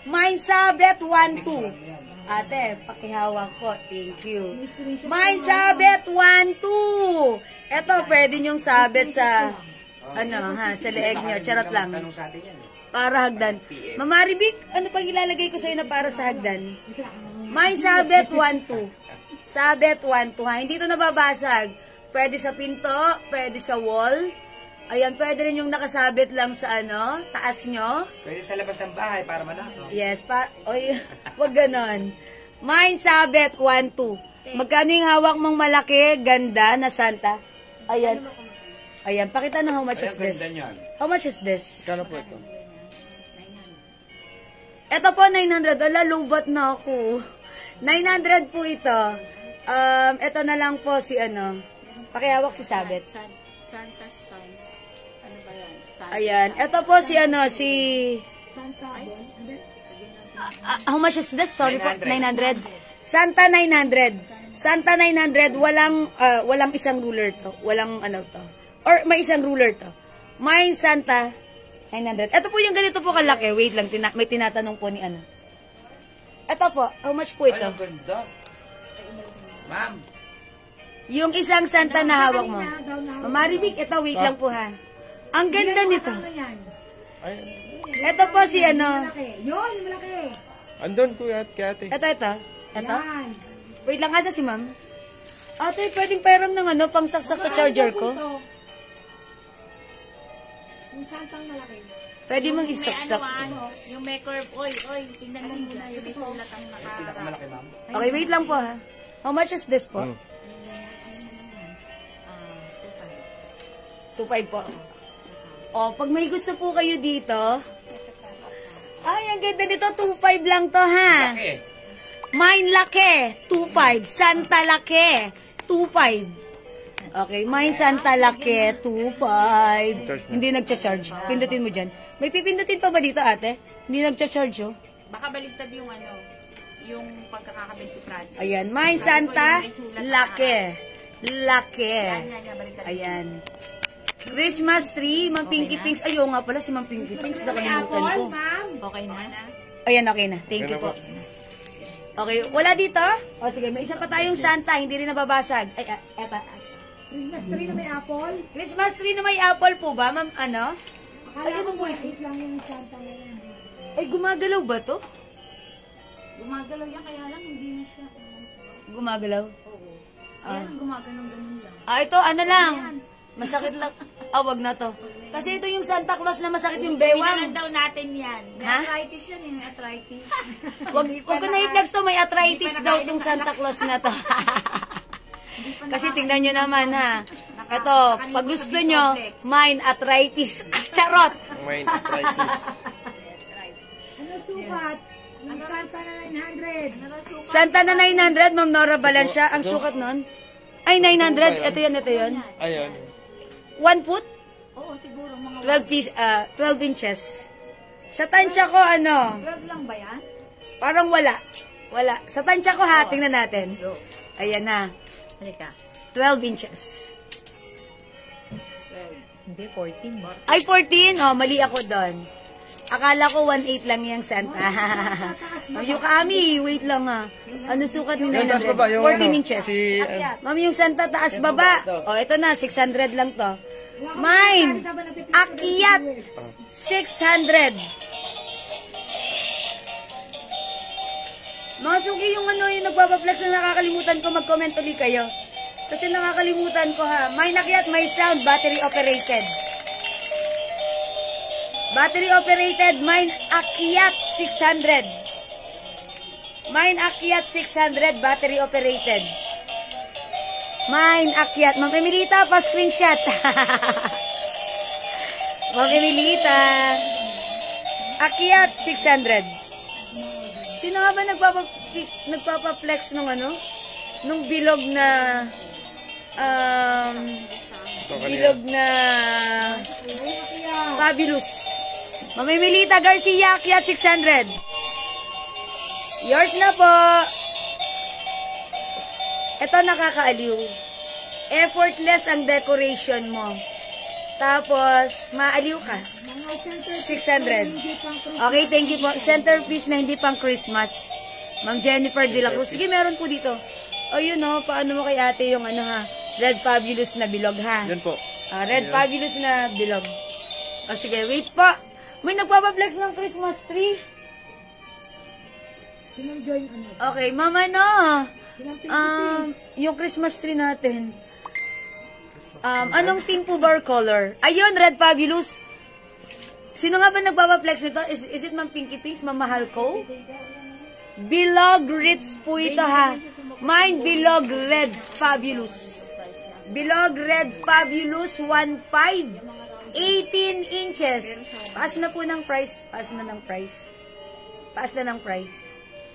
Mine sabit 1, 2. Ate, pakihawak ko. Thank you. Mine sabit 1, 2. Ito, pwede nyong sabit sa, sa leeg nyo. Charot lang. Para hagdan. Mama Ribik, ano pang ilalagay ko sa'yo na para sa hagdan? Mine sabit 1, 2. Sabit 1, 2 ha. Hindi ito nababasag. Pwede sa pinto, pwede sa wall. Ayan, pwede rin yung nakasabit lang sa taas nyo. Pwede sa labas ng bahay para manakaw. Yes, oy, wag ganon. Mine sabit 1, 2. Magkano yung hawak mong malaki, ganda na Santa? Ayan. Ayan, pakita na how much is this. How much is this? Kano po ito? Ito po, 900. Ala, lubat na ako. 900 po ito. Ito na lang po si pakihawak si sabit. Santa's time. Ano ba yan? Ayan. Ito po si si... how much is this? Sorry po. 900. Santa 900. Santa 900. Walang isang ruler to. Walang to. Or may isang ruler to. Mine Santa 900. Ito po yung ganito po kalaki. Wait lang. May tinatanong po ni Ito po. How much po ito? Ay, ang ganda. Ma'am. Yung isang Santa na hawak mo. Mama Ribik, ito, wait lang po ha. Ang ganda nito. Ay, Ito po si Malaki. Yun, malaki. andun ko kay ate. Ito. Ito. Yan. Wait lang, asa si ma'am? Ate, pwedeng pairam ng pang saksak sa charger ko. Yung santang malaki. Pwede mong May isaksak. yung may curve. Oy, tingnan mo muna yung may sulat ang nakaharap. Malaki, ma'am. Okay, wait lang po ha. How much is this po? 2.5 po. O, pag may gusto po kayo dito, ay, ang ganda nito, 2.5 lang to ha. Laki. Mine laki, 2.5. Santa laki, 2.5. Okay, mine Santa laki, 2.5. Hindi nagcha-charge. Pindutin mo dyan. May pipindutin pa ba dito, ate? Hindi nagcha-charge, oh. Baka baligtad yung yung pagkakakabit ko Francis. Ayan, mine Santa laki. Laki. Yan, baligtad. Ayan. Christmas tree, Ma'am Pinky Pinks. Ayaw nga pala si Ma'am Pinky Pinks. Nakalimutan ko. Okay na? Ayan, okay na. Thank you po. Okay, wala dito? O sige, may isa pa tayong Santa, hindi rin nababasag. Ay, eto. Christmas tree na may apple. Christmas tree na may apple po ba, ma'am? Akala ko po, 8 lang yung santa na yan. Ay, gumagalaw ba to? Gumagalaw yan, kaya lang hindi na siya. Gumagalaw? Oo. Kaya lang gumagano'n-ganon lang. Ito, lang. Masakit lang. Wag na to. Kasi ito yung Santa Claus na masakit yung bewang. Tingnan daw natin yan. May Ha? arthritis yan eh, may arthritis. Wag ko na i-flex to, may arthritis daw itong Santa Claus na to. Kasi tingnan nyo naman ha. Ito, pag gusto nyo, mine arthritis. Charot! May arthritis. Ano sukat? Yung santa na 900. Santa na 900, Ma'am Nora Valencia. Ang sukat nun? Ay, 900. Ito yun. Ayun. 1 foot? Oo, siguro mga 12 inches. Sa tansya ko, 12 lang ba yan? parang wala. Wala. Sa tansya ko ha, tingnan natin. Ayan na. Halika. 12 inches. Hindi, 14. Ay, 14. Oh, mali ako doon. Akala ko 1.8 lang yung Santa. Yung kami, wait lang ha. Ano sukat ni Yung taas 900? baba, yung 14 inches. Ma'am, yung Santa taas baba. Oh, ito na, 600 lang to. Mine, akyat, 600. Mga sugi yung yung nagpapaplex na nakakalimutan ko, mag-comment ulit kayo. Kasi nakakalimutan ko ha. May Akyat, may sound, battery operated. Battery operated, Mine Akyat 600. Mine Akyat 600, battery operated. Mine Akyat. Ma'am Emilita, pa-screenshot. Ma'am Emilita. Akyat 600. Sino nga ba nagpapa-flex nung ano? Nung bilog na bilog na Fabulous. Ma'am Emilita Garcia, Akyat 600. Yours na po. Ito nakakaaliw. Effortless ang decoration mo. Tapos, maaliw ka. 600. Okay, thank you po. Centerpiece na hindi pang Christmas. Ma'am Jennifer de la Cruz. Sige, meron po dito. O, yun o. Paano mo kay ate yung ano ha? Red Fabulous na bilog ha? Yan po. Red Fabulous na bilog. O, sige, wait po. May nagpapaflex ng Christmas tree. Okay, mama no. Yung Christmas tree natin. Anong team po bar color? Ayun, Red Fabulous. Sino nga ba nagpapaflex nito? Is it Ma'am Pinky Pinks? Mamahal ko? Bilog Ritz po ito ha. Mine Bilog Red Fabulous. Bilog Red Fabulous 1.5. 18 inches. Paas na po ng price. Paas na ng price. Paas na ng price.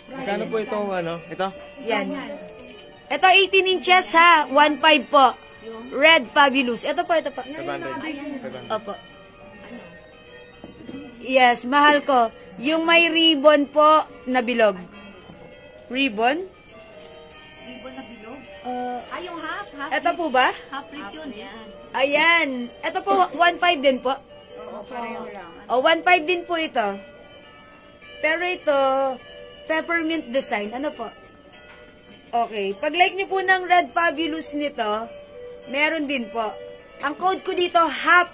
Magkano po itong ano? Ito? Yan. Ito 18 inches ha. 1.5 po. Red Fabulous. Ito po, ito po. 500. Opo. Yes, mahal ko. Yung may ribbon po na bilog. Ribbon? Ribbon na bilog. Yung half. Ito po ba? Half rate yun. Yan. Ayan. Ito po, 1.5 din po. Pareho lang. O, 1.5 din po ito. Pero ito, peppermint design. Ano po? Okay. Pag like nyo po ng Red Fabulous nito, meron din po. Ang code ko dito, half.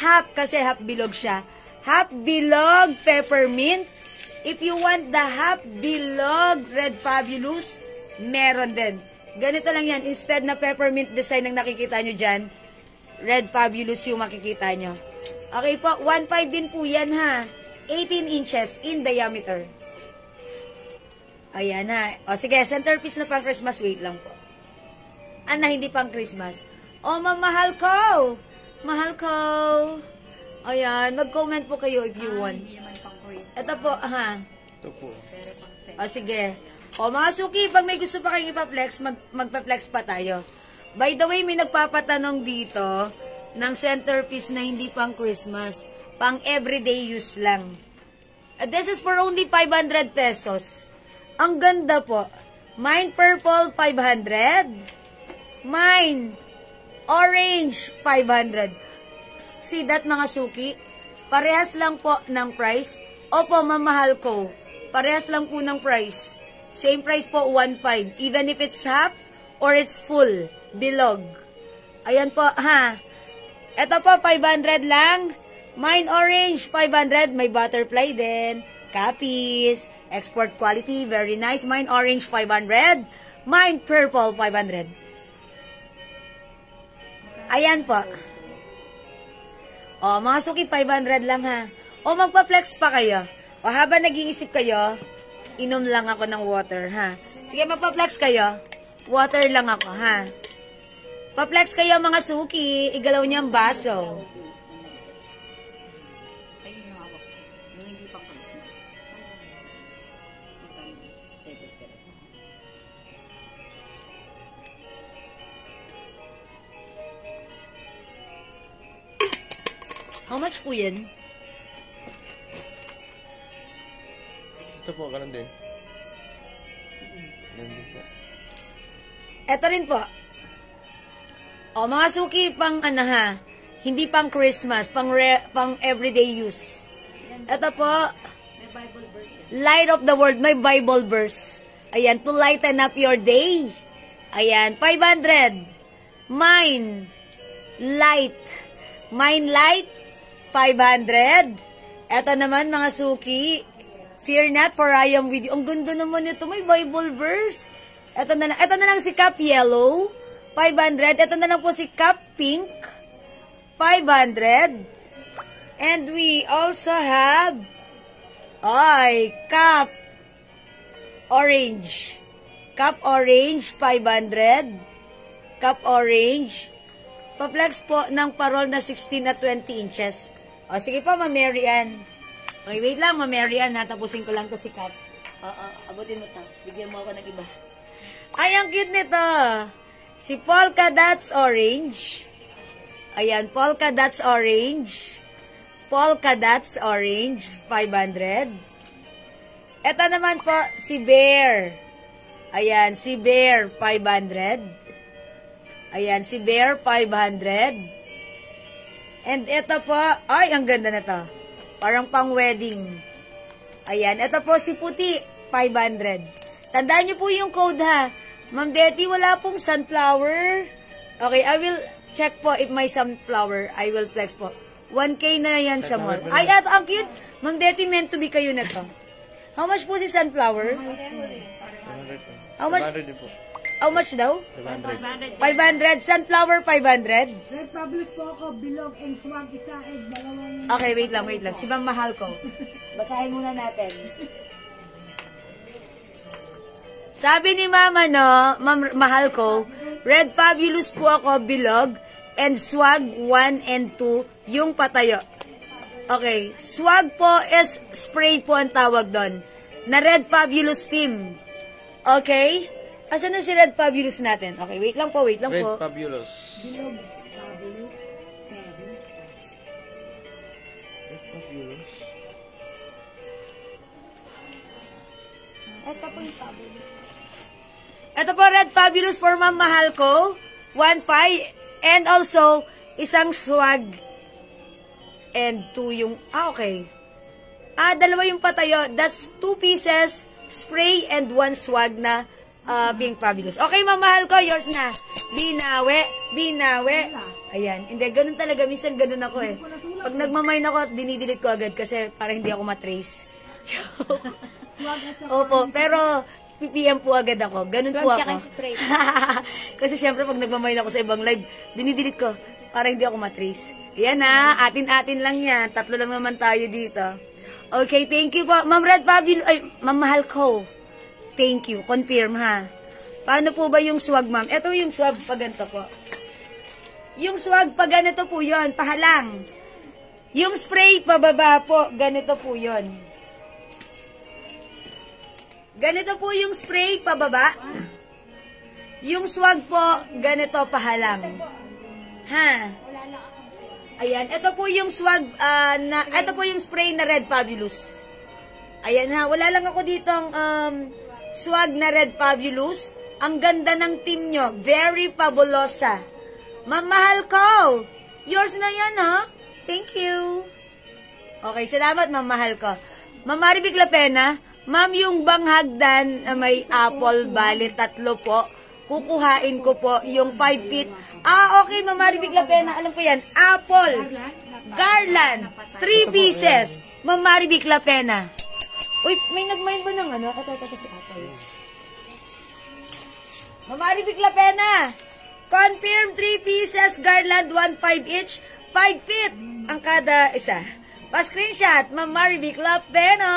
Half kasi half bilog siya. Half bilog peppermint. If you want the half bilog Red Fabulous, meron din. Ganito lang yan. Instead na peppermint design ang nakikita nyo dyan, Red Fabulous yung makikita nyo. Okay po, 1.5 din po yan ha. 18 inches in diameter. Ayan ha. O sige, centerpiece na pang Christmas. Wait lang po. Na hindi pang Christmas. O, mamahal ko. Mahal ko. Ayan, mag-comment po kayo if you want. Hindi naman pang Christmas. Ito po, ha. Ito po. Pero pang set. O sige. O mga suki, pag may gusto pa kayong ipa-flex, magpa-flex pa tayo. By the way, may nagpapatanong dito ng centerpiece na hindi pang Christmas. Pang everyday use lang. This is for only 500 pesos. Ang ganda po. Mine purple, 500. Mine orange, 500. See that mga suki? Parehas lang po ng price. Opo, mamahal ko. Parehas lang po ng price. Same price po, 1.5. Even if it's half or it's full. Bilog. Ayan po, ha. Ito po, 500 lang. Mine orange, 500. May butterfly din. Copies. Export quality, very nice. Mine orange, 500. Mine purple, 500. Ayan po. O, mga suki, 500 lang ha. O, magpa-flex pa kayo. O, habang nag-iisip kayo, inom lang ako ng water, ha. Sige, magpa-flex kayo. Water lang ako, ha. Pa-flex kayo, mga suki. Igalaw niyo ang baso. Ayun yung hawak. Yung hindi pang Christmas. How much po yan? Ito po, ganun din. Ganun din po. Eto rin po. O, mga suki, pang ano ha, hindi pang Christmas, pang everyday use. Eto po, Light of the World, may Bible verse. Ayan, to lighten up your day. Ayan, 500. Mine light. Mine light, 500. Eto naman, mga suki, fear not, for I am with you. Ang ganda naman ito, may Bible verse. Ito na lang si Cup Yellow, 500. Ito na lang po si Cup Pink, 500. And we also have, Cup Orange. Cup Orange, 500. Cup Orange. Pa-flex po ng parol na 16 at 20 inches. O, sige po, Ma'am Mary Ann. Okay, wait lang, Ma'am Mary Ann, ha? Tapusin ko lang to si Cup. Abutin mo to. Bigyan mo ako ng iba. Ay, ang cute nito. Si Polka Dots Orange. Ayan, Polka Dots Orange. Polka Dots Orange, 500. Ito naman po, si Bear. Ayan, si Bear, 500. Ayan, si Bear, 500. And ito po, ay, ang ganda na to. Parang pang-wedding. Ayan, ito po si Puti, 500. Tandaan niyo po yung code, ha. Ma'am Detty, wala pong sunflower. Okay, I will check po if may sunflower. I will flex po. 1K na yan sa mall. Ay, ito, ang cute. Ma'am Detty, meant to be kayo na to. How much po si sunflower? 500 po. How much? 500 din po. How much daw? 500. 500. Sunflower, 500. Red Fabulous po ako, bilog and swag, isa egg, dalawang... Okay, wait lang. Si Ma'am Mahal ko. Basahin muna natin. Sabi ni Mama, no, Ma'am Mahal ko, Red Fabulous po ako, bilog, and swag 1 and 2, yung patayo. Okay, swag po is spray po ang tawag doon. Na Red Fabulous team. Okay? Asan na si Red Fabulous natin? Okay, wait lang po. Red po. Fabulous. Bilog, fabulous, Red Fabulous. Ito po yung Fabulous. Ito po, Red Fabulous for Ma'am Mahal ko. 1.5. And also, isang swag. And 2 yung... okay. Dalawa yung patayo. That's 2 pieces, spray, and 1 swag na Pink Fabulous. Okay, Ma'am Mahal ko, yours na. Binawe. Ayan. Hindi, ganun talaga. Minsan ganun ako eh. Pag nagmamine ako, dinidelete ko agad kasi para hindi ako matrace. Opo, pero PPM po agad ako. Ganun po ako. Kasi syempre, pag nagmamine ako sa ibang live, dinidelete ko para hindi ako matrace. Yan na, atin-atin lang yan. 3 lang naman tayo dito. Okay, thank you po. Ma'am Red Fabulous, ay, Ma'am Mahal ko. Thank you. Confirm, ha? Paano po ba yung swag, ma'am? Ito yung swag pag ganito po. Yung swag pag ganito po yun, pahalang. Yung spray pababa po, ganito po yun. Ganito po yung spray pababa. Yung swag po, ganito pahalang. Ha? Ayan, ito po yung swag, ito po yung spray na Red Fabulous. Ayan ha, wala lang ako ditong swag na Red Fabulous. Ang ganda ng team nyo. Very fabulosa. Ma'am Mahal ko. Yours na yan, ha? Thank you. Okay, salamat, Ma'am Mahal ko. Ma'am Maribig Lapena, ma'am, yung banghagdan na may apple, bali, 3 po. Kukuhain ko po yung 5 feet. Okay, Ma'am Maribig Lapena, alam ko yan. Apple, garland, 3 pieces. Ma'am Maribig Lapena. Uy, may nag-mind ba ng ano? Ito si Apple. Mamaribig la pena. Confirm 3 pieces, garland, 1.5 each, 5 feet ang kada isa. Pa-screenshot, Mamaribig la pena.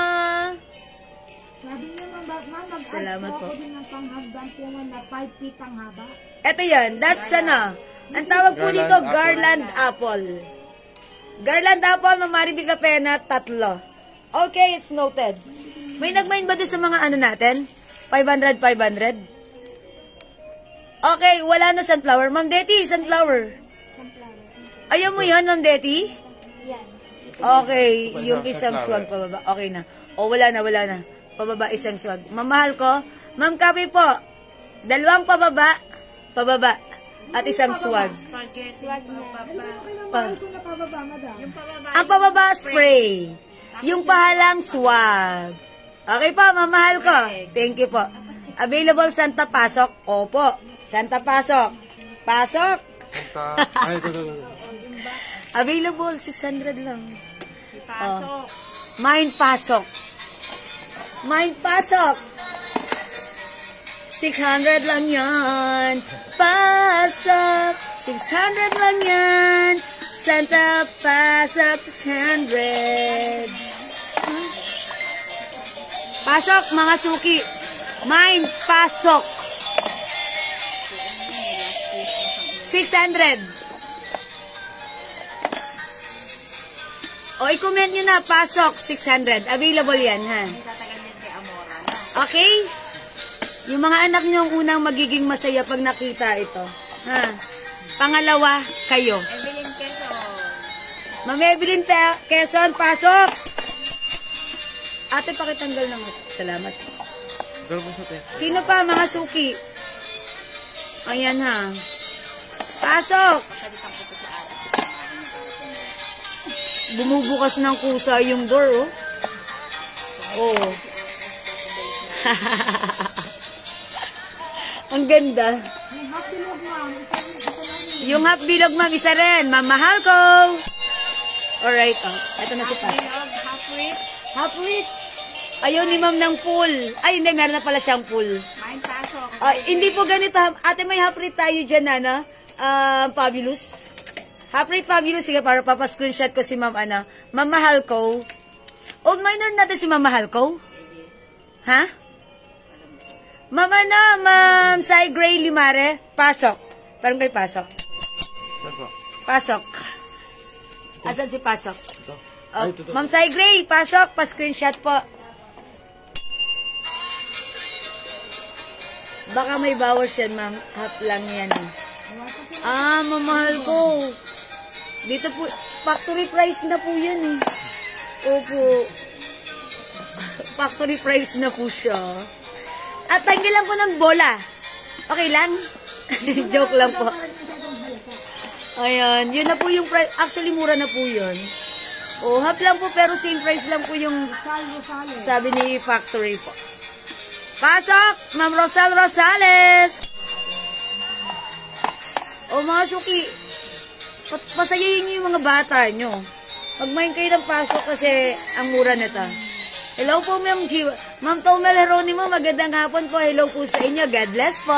Sabi niyo, ma'am, Salamat po. ako din ng panghagdan po na 5 feet ang haba. Ito yun, that's ano. Ang tawag po Garland dito, apple. garland apple. Garland apple, Mamaribig la pena, 3. Okay, it's noted. May nag-mind ba doon sa mga ano natin? 500, 500? Okay, wala na sunflower. Ma'am Detty, sunflower. Ayaw mo yun, Ma'am Detty? Okay, yung isang swag pababa. Okay na. O, wala na. Pababa, isang swag. Mamahal ko. Ma'am Kapi po. 2 pababa. At isang swag. Spaghetti, Mahal ko na pababa, madam. yung pababa. Ang pababa, spray. Yung pahalang swag. Okay po, mamahal ko. Thank you po. Available Santa Pasok? Opo. Santa Pasok. Pasok. Ay, ito. Available, 600 lang. Si Pasok. Mine Pasok. 600 600 lang yan. Pasok, 600 lang yan. Santa, pasok, 600. Pasok, mga suki. Mine, pasok. 600. O, i-comment nyo na, pasok, 600. Available yan, ha? Tatagal yan kay Amora, no? Okay? Yung mga anak nyo ang unang magiging masaya pag nakita ito. Ha? Pangalawa, kayo. Evelyn Quezon. Ma'am Evelyn Quezon, pasok! Ate, pakitanggal naman. Salamat. Dalawa po sa te. Sino pa, mga suki? Ayan, ha? Pasok! Bumubukas ng kusa yung door, oh. Oh. Ang ganda. Yung half bilog, ma'am, isa rin. Ma'am, mahal ko. Alright, oh. Ito na si Pat. Half rip. Half rip. Ayaw ni ma'am ng full. Ay, hindi. Meron na pala siyang full. Mine pasok. Hindi po ganito. Ate, may half rip tayo dyan, Nana. Fabulous. Half rate fabulous. Sige, para papascreenshot ko si ma'am, Ma'am Mahal ko. Old minor natin si ma'am Mahal ko. Ha? Ma'am, Ma'am Sai Gray Limare. Pasok. Parang kayo pasok. Saan po? Pasok. Asan si pasok? Ito. Oh, Ay, ito. Ma'am Sai Gray, pasok. Pa-screenshot po. Baka may bawas yan, ma'am. Half lang yan. Mamahal ko. Dito po, factory price na po yan, Opo. Factory price na po siya. At tanggilan ko ng bola. Okay lang? Joke lang po. Ayan, yun na po yung price. Actually, mura na po yun. Half lang po, pero same price lang po yung sabi ni factory po. Pasok, Ma'am Rosal Rosales. Mga suki, pasayahin nyo yung mga bata nyo. Magmain kayo ng pasok kasi ang mura nito. Hello po, Ma'am G. Ma'am Tomel Heronimo, magandang hapon po. Hello po sa inyo. God bless po.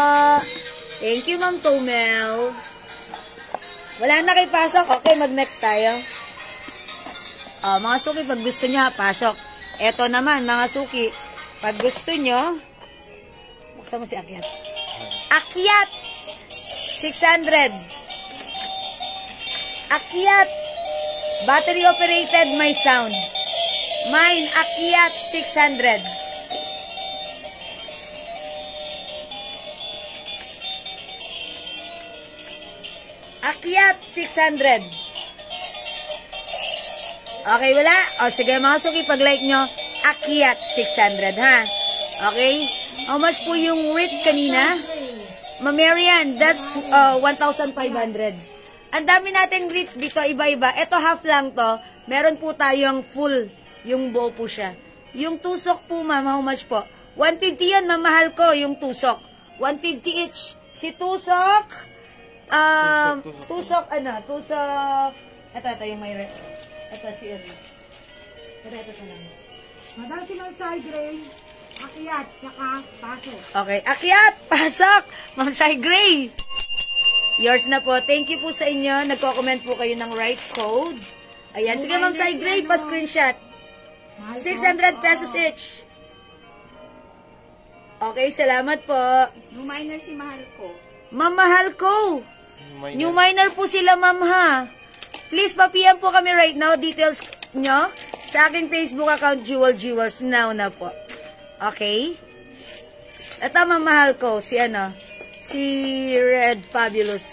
Thank you, Ma'am Tomel. Wala na kayo pasok. Okay, mag-next tayo. Mga suki, pag gusto nyo, pasok. Eto naman, mga suki, pag gusto nyo, buksan mo si Akyat. Akyat! 600. Akyat. Battery operated, may sound. Mine, Akyat, 600. Akyat, 600. Okay, wala? Sige mga suki, pag-like nyo, Akyat, 600, ha? Okay? How much po yung rate kanina? Ma Marian, that's 1,500. Ang dami nating rate dito, iba-iba. Ito half lang to. Meron po tayong full. Yung buo po siya. Yung tusok po, ma'am, how much po? 150 yan, mamahal ko, yung tusok. 150 each. Si tusok, tusok, ito yung may rate. Ito, si Eri. Ito sa lang. Madam si Ma'am Sai Gray. Akyat, tsaka pasok. Okay, Akyat, pasok! Ma'am Sai Gray. Yours na po. Thank you po sa inyo. Nagko-comment po kayo ng right code. Ayan. Sige, Ma'am Sai Gray, pa-screenshot. 600 pesos each. Okay, salamat po. New minor si Mahal ko. Ma'am, mahal ko. New minor po sila, ma'am, ha. Please, pa-PM po kami right now. Details nyo sa aking Facebook account, Jewels now na po. Okay? Ito, ma'am, mahal ko. Si Red Fabulous.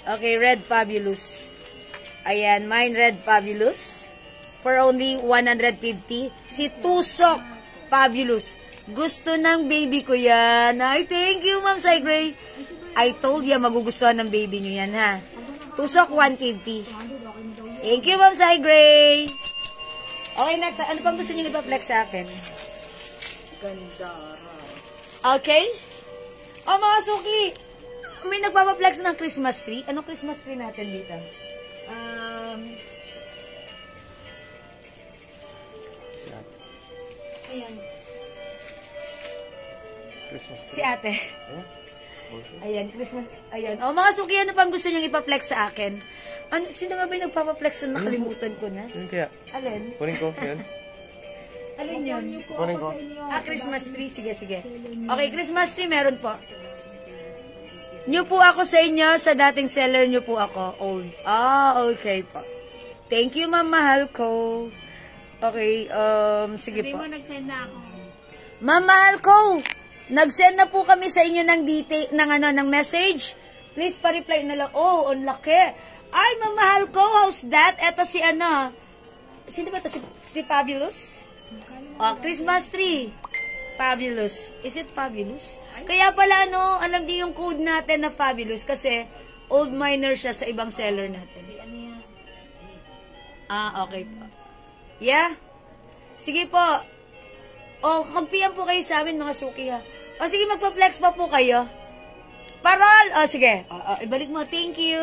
Okay, Red Fabulous. Ayan, mine Red Fabulous. For only 150. Si Tusok Fabulous. Gusto ng baby ko yan. Ay, thank you, Ma'am Sai Gray. I told you, magugustuhan ng baby nyo yan, ha. Tusok, 150. Thank you, Ma'am Sai Gray. Okay, next. Ano pang gusto nyo ipa-flex sa akin? Okay? Mga suki, may nagpapaflex ng Christmas tree. Anong Christmas tree natin dito? Ayan. Christmas Si tree. ate. Ayan. Ayan, Christmas. Ayan. O, mga suki, ano pang gusto niyong ipaplex sa akin? Ano, sino nga ba yung nagpapaplex na nakalimutan ko na? Yun kaya. Alin? Kunin ko. Yun. Alin yun? Kunin ko. Christmas tree. Sige, sige. Okay, Christmas tree meron po. New po ako sa inyo. Sa dating seller new po ako. Old. Okay po. Thank you, ma'am. Mahal ko. Okay, sige Sabi po. mo, nag-send na ako. Ma'am, mahal ko. Nag-send na po kami sa inyo ng detail, ng message. Please pa-reply na lang. Oh, ang laki. Ay, ma'am, mahal ko. How's that? Eto si ano. Sino ba ito? Si Fabulous? Oh, Christmas tree. Fabulous. Is it Fabulous? Kaya pala, ano, alam niyo yung code natin na Fabulous kasi old miner siya sa ibang seller natin. Okay po. Yeah? Sige po. O, mag-PM po kayo sa amin, mga suki, ha. O, sige, magpa-flex pa po kayo. Parol! O, sige. Ibalik mo. Thank you.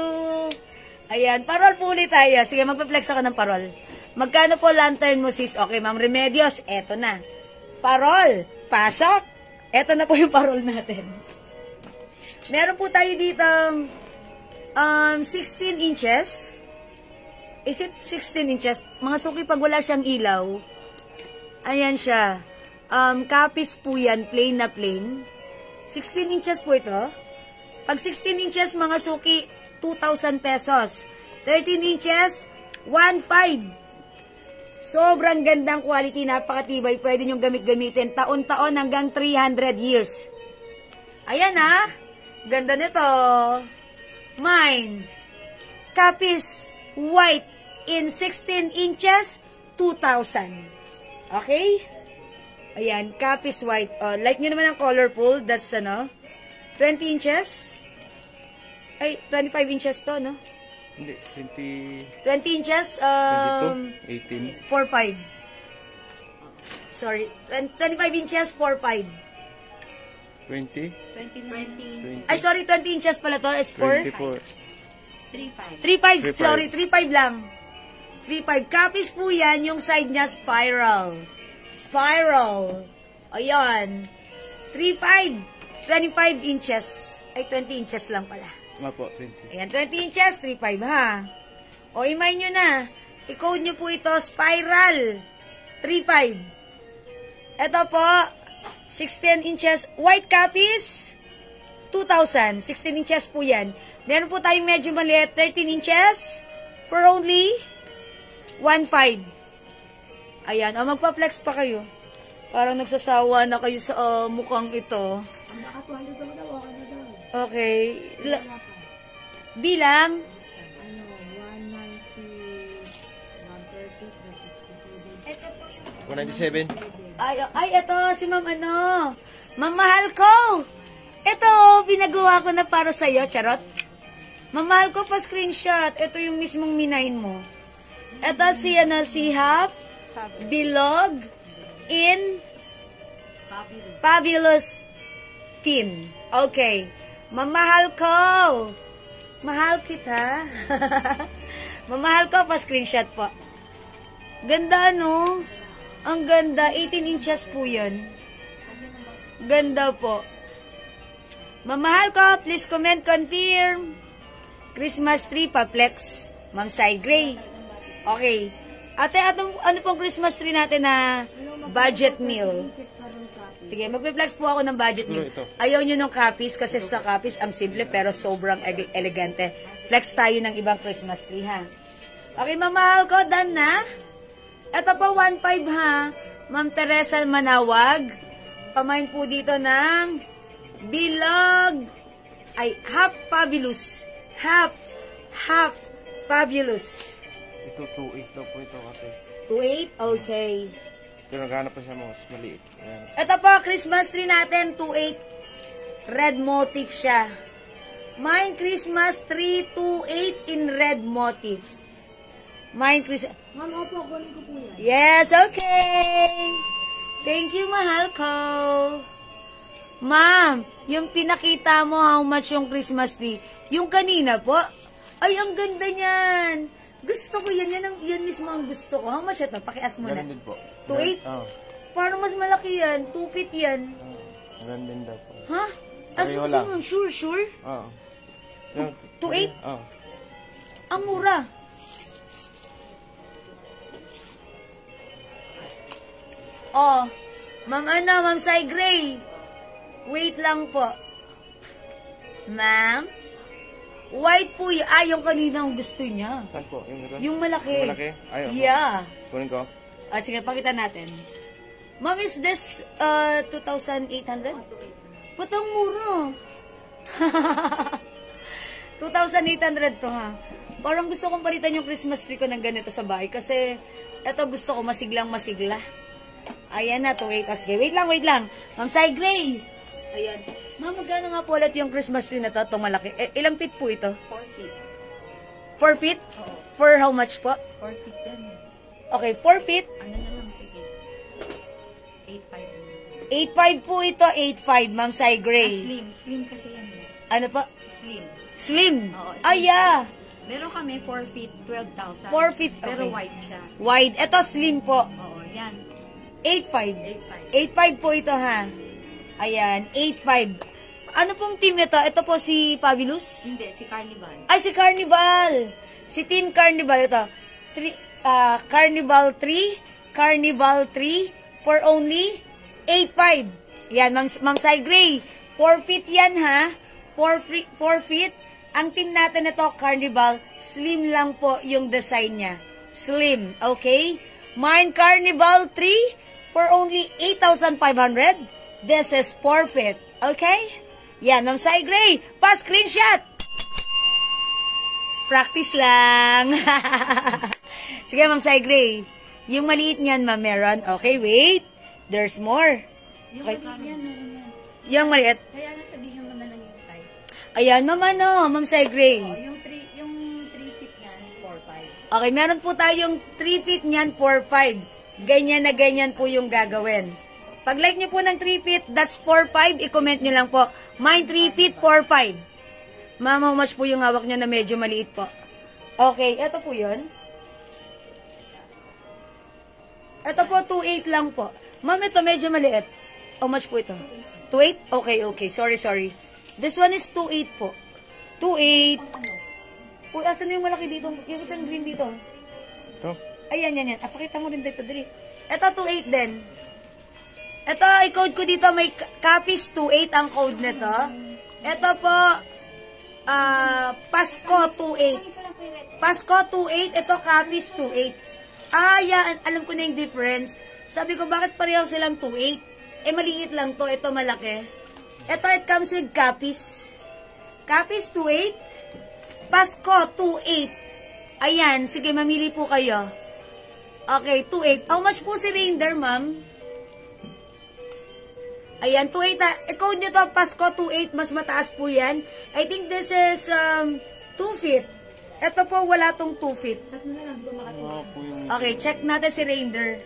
Ayan, parol po ulit tayo. Sige, magpa-flex ako ng parol. Magkano po lantern mo, sis? Okay, Ma'am Remedios, eto na. Parol, pasok. Eto na po yung parol natin. Meron po tayo dito 16 inches. Is it 16 inches? Mga suki, pag wala siyang ilaw, ayan siya. Kapis po yan, plain na plain. 16 inches po ito. Pag 16 inches, mga suki, 2,000 pesos. 13 inches, 1,500. Sobrang gandang quality, napakatibay. Pwede nyong gamit-gamitin. Taon-taon hanggang 300 years. Ayan ha. Ganda nito. Mine. Kapis, white, in 16 inches, 2,000. Okay? Ayan, Kapis white. Like nyo naman ang colorful. That's, 20 inches. Ay, 25 inches to, no? Hindi, 20 inches, 22, 18. 4.5. Sorry, 25 inches, 4.5. 20, 20. 20, Ay, sorry, 20 inches pala to, is 4. 24. 3.5, 3.5. sorry, 3.5 lang. 3.5. Kapis po yan, yung side niya spiral. Spiral. Ayan. 3.5. 25 inches. Ay, 20 inches lang pala. Nga po, 20. Ayan, 20 inches, 3.5 ha. O, imay nyo na. I-code nyo po ito, spiral. 3.5. Ito po, 16 inches, white copies, 2,000. 16 inches po yan. Meron po tayong medyo maliit, 13 inches, for only 1.5. Ayan, magpa-flex pa kayo. Parang nagsasawa na kayo sa mukhang ito. Okay. Bilang? 197. Ay, ito, si Ma'am Ma'am, mahal ko. Ito, pinagawa ko na para sa'yo, charot. Ma'am, mahal ko pa screenshot. Ito yung mismong minain mo. Ito si Half Bilog in Fabulous Pin. Okay. Mamahal ko. Mahal kita. Mamahal ko pa screenshot po. Ganda, no? Ang ganda. 18 inches po yan. Ganda po. Mamahal ko, please comment, confirm. Christmas tree, pa-flex. Ma'am Sai Gray. Okay. Ate, ano pong Christmas tree natin na budget meal? Sige, magpe-flex po ako ng budget meal. Ayaw nyo nung copies kasi sa copies ang simple pero sobrang elegante. Flex tayo ng ibang Christmas tree, ha? Okay, mamahal ko, done na? Ito po, 1.5 ha. Ma'am Teresa Manawag. Pamain po dito ng Bilog. Ay, half fabulous. Half fabulous. Ito, 2.8 daw po ito kasi. 2.8? Okay. Pero naghanap pa siya mas maliit. Ayan. Ito po, Christmas tree natin, 2.8. Red motif siya. Mine Christmas tree, 2.8 in red motif. Mine Christmas... Ma'am, opo, kunin ko po yan. Yes, okay. Thank you, mahal ko. Ma'am, yung pinakita mo how much yung Christmas tree, yung kanina po, ay, ang ganda niyan. Gusto ko yan. Yan mismo ang gusto ko. How much ito? Pakias mo na. Ganun din po. 2.8? Oo. Parang mas malaki yan. 2 feet yan. Ganun din daw po. Ha? As Pareho mo lang. ma'am, sure? Oo. 2.8? Oo. Ang mura. Oh, ma'am ano, ma'am Sai Gray. Wait lang po. Ma'am? White po yung, yung kanina ang gusto niya. Saan po? Yung malaki. Yung malaki? Ayaw po. Yeah. Kunin ko. Sige, pakita natin. Ma'am, is this 2,800? Ba't ang mura? 2,800 to ha. Parang gusto kong palitan yung Christmas tree ko ng ganito sa bahay. Kasi, eto gusto ko masiglang masigla. Ayan na, 2.8. Sige, wait lang. Ma'am Sai Gray. Ayan. Ma'am, magkano nga po ulit yung Christmas tree na to? Itong malaki. Ilang feet po ito? 4 feet. 4 feet? Oo. For how much po? 4 feet yan. Okay, 4 feet. Ano na lang, sige. 8.5. 8.5 po ito, 8.5, Ma'am Sai Gray. Slim. Slim kasi yan eh. Ano po? Slim. Slim. Oo, slim. Ah, yeah. Meron kami 4 feet, 12,000. 4 feet, Pero okay. wide siya. Wide. Ito, slim po. Oo, yan. 8.5. 8.5 8.5. po ito, ha? Ayan, 8.5. Ano pong team ito? Ito po si Fabulous? Hindi, si Carnival. Ay, si Carnival. Si Team Carnival ito. Carnival 3. Carnival 3 for only 8.5. Yan, Ma'am Sai Gray. 4 feet yan, ha? 4 feet. Ang team natin ito, Carnival, slim lang po yung design niya. Slim, okay? Mine Carnival 3 for only 8,500. This is 4 feet, okay? Yan, Ma'am Sai Gray. Pa-screenshot! Practice lang. Sige, Ma'am Sai Gray. Yung maliit niyan, ma'am, meron. Okay, wait. There's more. Yung Okay. maliit yan, meron yan. Yung maliit. Kaya nasabihin mo na lang yung size. Ayan, ma'am, ano, Ma'am Sai Gray. Oo, yung 3 feet niyan, 4.5. Okay, meron po tayong 3 feet niyan, 4.5. Ganyan na ganyan po yung gagawin. Pag like nyo po ng 3 feet, that's 4.5. I-comment nyo lang po. Mine 3 feet, 4.5. Ma'am, how much po yung hawak nyo na medyo maliit po? Okay, eto po yun. Ito po, 2.8 lang po. Ma'am, ito medyo maliit. How much po ito? 2.8? Okay. Sorry. This one is 2.8 po. 2.8. Uy, asan yung malaki dito? Yung isang green dito. Ito. Ayan. Pakita mo rin dito, dali. Ito, 2.8 din. Ito, i-code ko dito, may Capis 2.8 ang code nito. Ito po, Pasko 2.8. Pasko 2.8, ito Capis 2.8. Yan, alam ko na yung difference. Sabi ko, bakit pareho silang 2.8? Maliit lang to, ito malaki. Ito, it comes with Capis. Capis 2.8. Pasko 2.8. Ayan, sige, mamili po kayo. Okay, 2.8. How much po si Reindeer, ma'am? Ayan, 2.8. I-code nyo to, Pasko 2.8. Mas mataas po yan. I think this is 2 feet. Ito po, wala tong 2 feet. Oo po yung... Okay, check natin si Reindeer.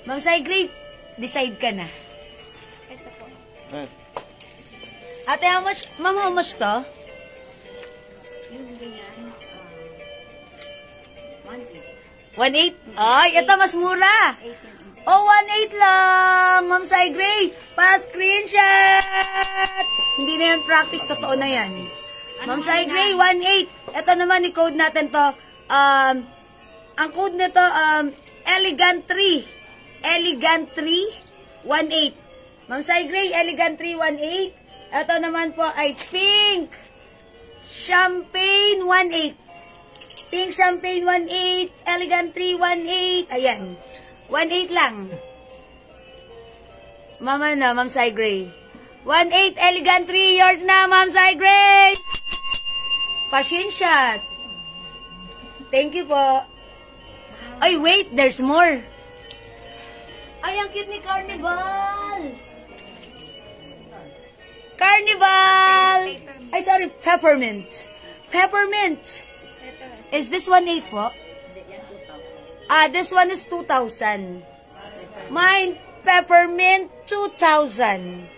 Ma'am Sai Gray, decide ka na. Ito po. Ate, how much? Ma'am, how much to? Yung ganyan, 1.8. 1.8? Ay, ito mas mura. 18. Oh, 1.8 lang! Ma'am Sai Gray, pa-screenshot! Hindi na yan practice, totoo na yan. Ma'am Sai Gray, 1.8. Ito naman, i-code natin to. Ang code nito, Elegant 3. Elegant 3, 1.8. Ma'am Sai Gray, Elegant 3, 1.8. Ito naman po ay Pink Champagne, 1.8. Pink Champagne, 1.8. Elegant 3, 1.8. Ayan. 1.8 lang. Mama na, Ma'am Sai Gray. 1.8, Elegant 3, yours na, Ma'am Sai Gray! Pa-screenshot. Thank you po. Ay, wait, there's more. Ay, ang cute ni Carnival! Carnival! Ay, sorry, Peppermint. Peppermint! Is this 1.8 po? This one is 2,000. Mine, Peppermint 2,000.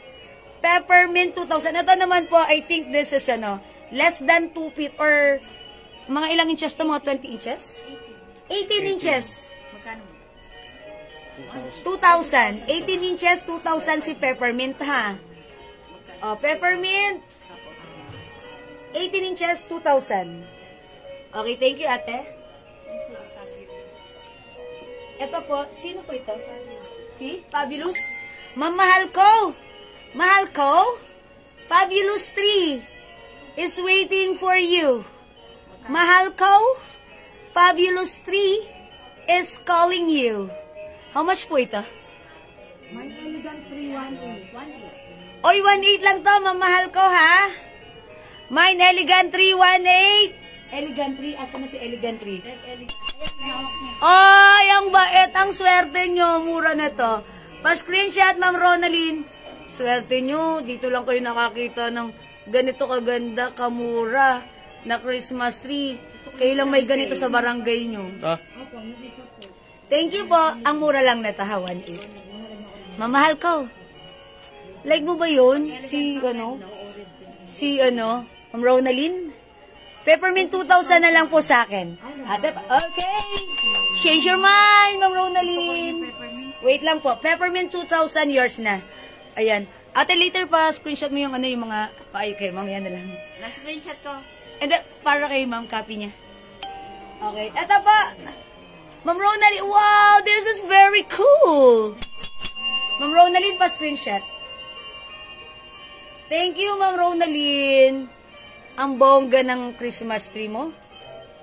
Peppermint 2,000. Ito naman po, I think this is less than 2 feet or mga ilang inches to, mga 20 inches? 18 inches. Magkano? 2,000. 18 inches, 2,000 si Peppermint, ha? Oh, peppermint. 18 inches, 2,000. Okay, thank you, ate. Ito po, sino po ito? Si Fabulous? Ma'am, mahal ko! Mahal ko? Fabulous 3 is waiting for you. Mahal ko? Fabulous 3 is calling you. How much po ito? My elegant 318. Oy, 1.8 lang to, mamahal ko, ha? Mine Elegant 3, 1.8. Elegant 3, asa na si Elegant 3? Ay, ang bait, ang swerte nyo, mura na to. Pa-screenshot, Ma'am Ronaldine. Swerte nyo, dito lang kayo nakakita ng ganito kaganda, kamura, na Christmas tree. Kayo lang may ganito sa barangay nyo. Thank you po, ang mura lang na to, ha, 1.8. Mamahal ko. Like mo ba yun? Si Ma'am Ronaldine? Peppermint 2,000 na lang po sa akin. Ate, okay. Change your mind, Ma'am Ronaldine. Wait lang po. Peppermint 2,000, yours na. Ayan. Ate, later pa, screenshot mo yung yung mga, okay, mamaya na lang. Na-screenshot ko. And then, para kay Ma'am, copy niya. Okay. Eto pa. Ma'am Ronaldine, wow, this is very cool. Ma'am Ronaldine, pa screenshot. Thank you, Ma'am Ronaldine. Ang bongga ng Christmas tree mo.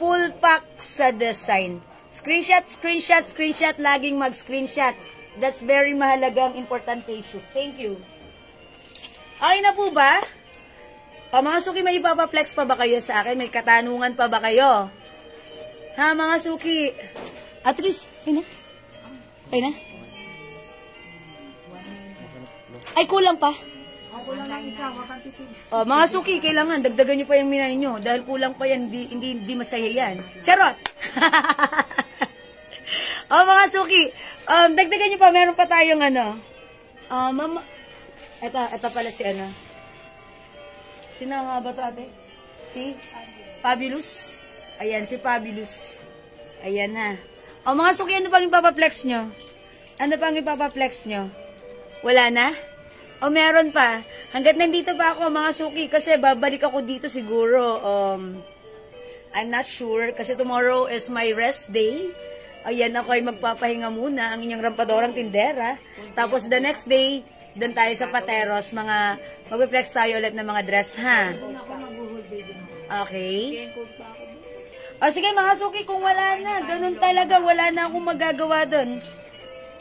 Full pack sa design. Screenshot, screenshot, screenshot. Laging mag-screenshot. That's very mahalagang importante issues. Thank you. Okay na po ba? O, mga suki, may ipapaplex pa ba kayo sa akin? May katanungan pa ba kayo? Ha, mga suki? At least, okay na? Okay na? Ay, kulang pa. Ako lang ang isa, wakang titig. Oh, mga suki, kailangan dagdagan nyo pa yung minay nyo dahil kulang pa yan, hindi masaya yan. Charot! Oh, mga suki, dagdagan nyo pa, meron pa tayong mama, ito pala si sino nga ba ito, ate? Si Fabulous. Ayan, si Fabulous. Ayan na. Oh, mga suki, ano pang ipapaplex nyo? Ano pang ipapaplex nyo? Wala na? O meron pa. Hanggat nandito pa ako, mga suki, kasi babalik ako dito siguro. I'm not sure, kasi tomorrow is my rest day. Ayan, ako ay magpapahinga muna, ang inyong rampadorang tindera. Tapos the next day, doon tayo sa Pateros, magpiplex tayo ulit ng mga dress, ha? Okay. O sige, mga suki, kung wala na, ganun talaga, wala na akong magagawa doon.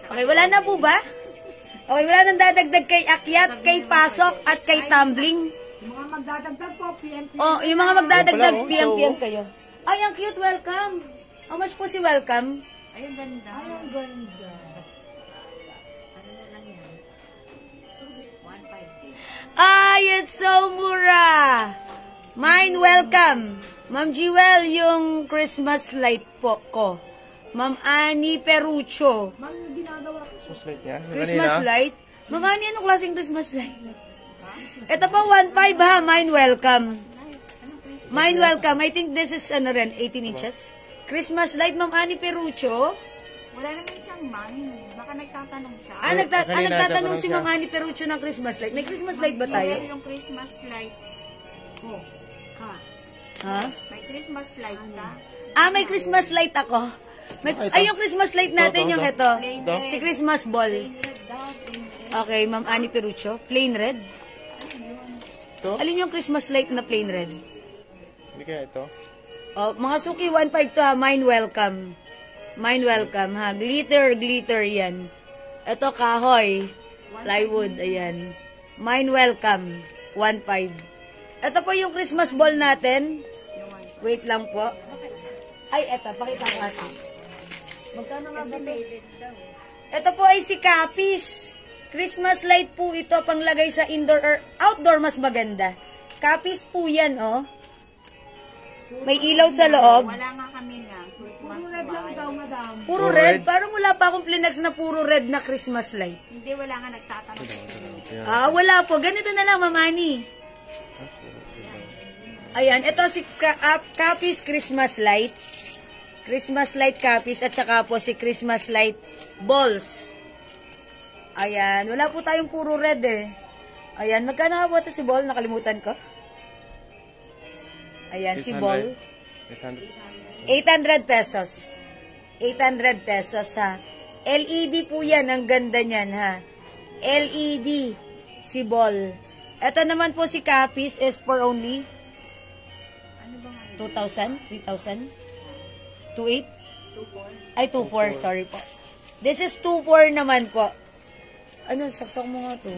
Okay, wala na po ba? Okay, wala nang dadagdag kay Akyat, kay Pasok, at kay Tumbling. Yung mga magdadagdag po, PM. Oh, yung mga magdadagdag, PM kayo. Ay, ang cute, welcome. How much po si welcome? Ay, ang ganda. Ay, ang ganda. Ano na lang yan? 150. Ay, it's so mura. Mine, welcome. Ma'am Jewel, yung Christmas light po ko. Ma'am Annie Perucho. Ma'am, yung ginagawa ko. Christmas light yan? Yung Christmas kanina? light? Ma'am Annie, anong klaseng Christmas light? Ito pa, 1.5 ha. Mine, welcome. Mine, welcome. I think this is, 18 inches. Christmas light, Ma'am Annie Perucho. Wala naman siyang mine. Baka nagtatanong siya. Kanina, Nagtatanong si siya. Ma'am Annie Perucho ng Christmas light. May Christmas light ba tayo? Yung Christmas light ko. Ha? Ha? May Christmas light ka. Ah, may Christmas light ako. Ay, yung Christmas light natin, yung ito. Si Christmas ball. Okay, Ma'am Annie Perucho. Plain red. Ito? Alin yung Christmas light na plain red? Hindi kaya ito? Oh, mga suki, 1.5 to ha. Mine welcome. Mine welcome ha. Glitter, glitter yan. Ito, kahoy. Plywood, ayan. Mine welcome. 1.5. Ito po yung Christmas ball natin. Wait lang po. Ay, eto. Pakita ko natin. Magkano nga ba ito? Ito po ay si Capis. Christmas light po ito. Panglagay sa indoor or outdoor mas maganda. Capis po yan, oh. May ilaw sa loob. Wala nga kami nga. Christmas Puro red lang light. daw, madam. Puro Puro red? red? Parang wala pa akong Kleenex na puro red na Christmas light. Hindi, wala nga nagtatanong. Ah, wala po. Ganito na lang, Mamani. Ayan, ito si Capis Christmas light. Christmas light Capis at saka po si Christmas light balls. Ayan, wala po tayong puro red eh. Ayan, magkano nga po ito si Ball? Nakalimutan ko. Ayan, si 800. Ball. 800. 800 pesos. 800 pesos, ha. LED po yan. Ang ganda niyan, ha. LED. Si Ball. Ito naman po si Capiz is for only 2,000? 3,000? 2,800? Ay, 2,400. Sorry po. This is 2,400 naman po. Ano, saksak mo nga to.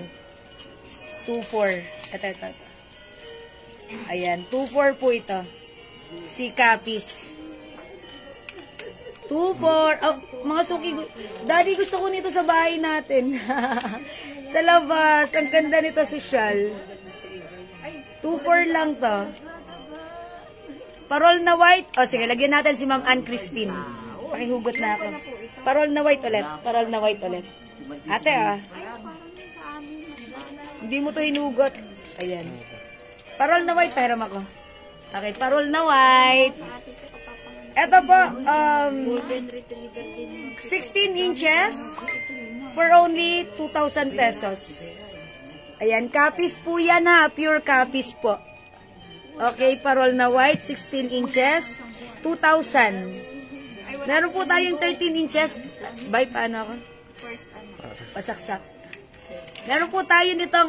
2,400. Ito. Ayan, 2,400 po ito. Si Capiz. 2,400. Oh, mga suki. Daddy, gusto ko nito sa bahay natin. Sa labas. Ang ganda nito, social. 2,400 lang to. Parol na white. O, sige, lagyan natin si Ma'am Ann Christine. Pakihugot na ako. Parol na white ulit. Parol na white ulit. Ate, Hindi mo to hinugot. Ayan. Parol na white, pahiram ako. Okay, parol na white. Ito po, 16 inches for only 2,000 pesos. Ayan, Capiz po yan, ha. Pure Capiz po. Okay, parol na white, 16 inches, 2,000. Meron po tayong 13 inches. Bay, paano ako? Pasaksak. Meron po tayo nitong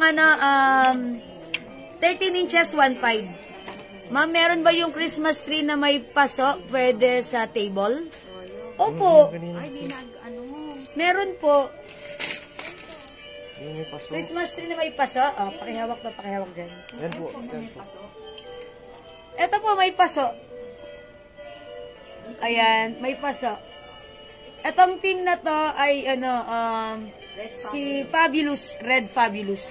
13 inches, 1,500. Ma'am, meron ba yung Christmas tree na may paso? Pwede sa table? Opo. Meron po. Christmas tree na may paso? Oh, pakihawak na, pakihawak dyan. Yan po. Yan po. Ito po, may paso. Ayan, may paso. Etong team na to ay, si Fabulous, Red Fabulous.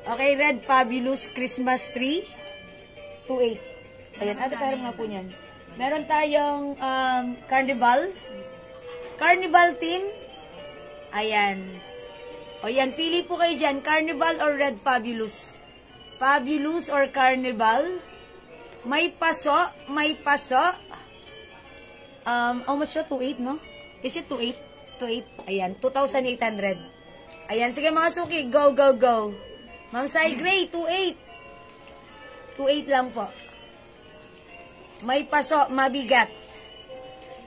Okay, Red Fabulous Christmas tree. 2,800. Ayan, ate, parang nga po niyan. Meron tayong, Carnival. Carnival team. Ayan. O yan, pili po kayo dyan. Carnival or Red Fabulous. Fabulous or Carnival. May paso. May paso. How much na? 2,800, no? Is it 2,800? 2,800. Ayan, 2,800. Ayan, sige mga suki. Go, go, go. Ma'am Sai Gray, 2,800. 2,800 lang po. May paso, mabigat.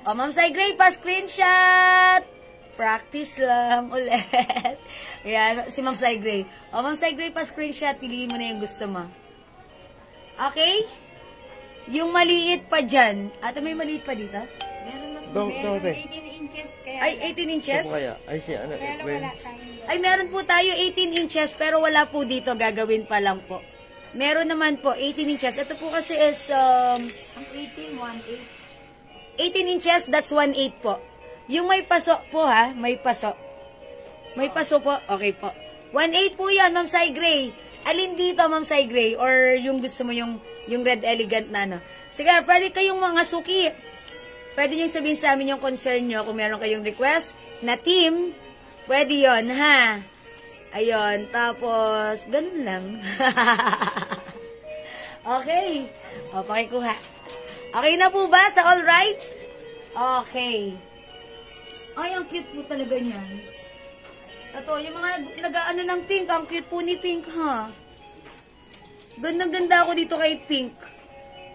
O, Ma'am Sai Gray, pa-screenshot. Practice lang ulit. Ayan, si Ma'am Sai Gray. O, Ma'am Sai Gray, pa-screenshot. Piliin mo na yung gusto mo. Okay? Yung maliit pa dyan. Ate, may maliit pa dito? Meron mas Ito, 18 inches. Kaya Ay, 18 inches? Ito po kaya. Ay, siya, pero well, wala tayong Ay, meron po tayo 18 inches, pero wala po dito. Gagawin pa lang po. Meron naman po, 18 inches. Ito po kasi is, ang 18, 1,800. 18 inches, that's 1,800 po. Yung may paso po, ha? May paso. May paso po? Okay po. 1,800 po yan, Ma'am Sai Gray. Alin dito, Ma'am Sai Gray? Or yung gusto mo yung red elegant na, no? Sige, pwede kayong mga suki. Pwede nyo sabihin sa amin yung concern nyo. Kung meron kayong request na team, pwede yon, ha? Ayun, tapos, ganun lang. Okay. O, pakikuha. Okay na po ba sa all right? Okay. Ay, ang cute po talaga niyan. Ito, yung mga nag-ano ng pink, ang cute po ni Pink, ha? Gandang-ganda ako dito kay Pink.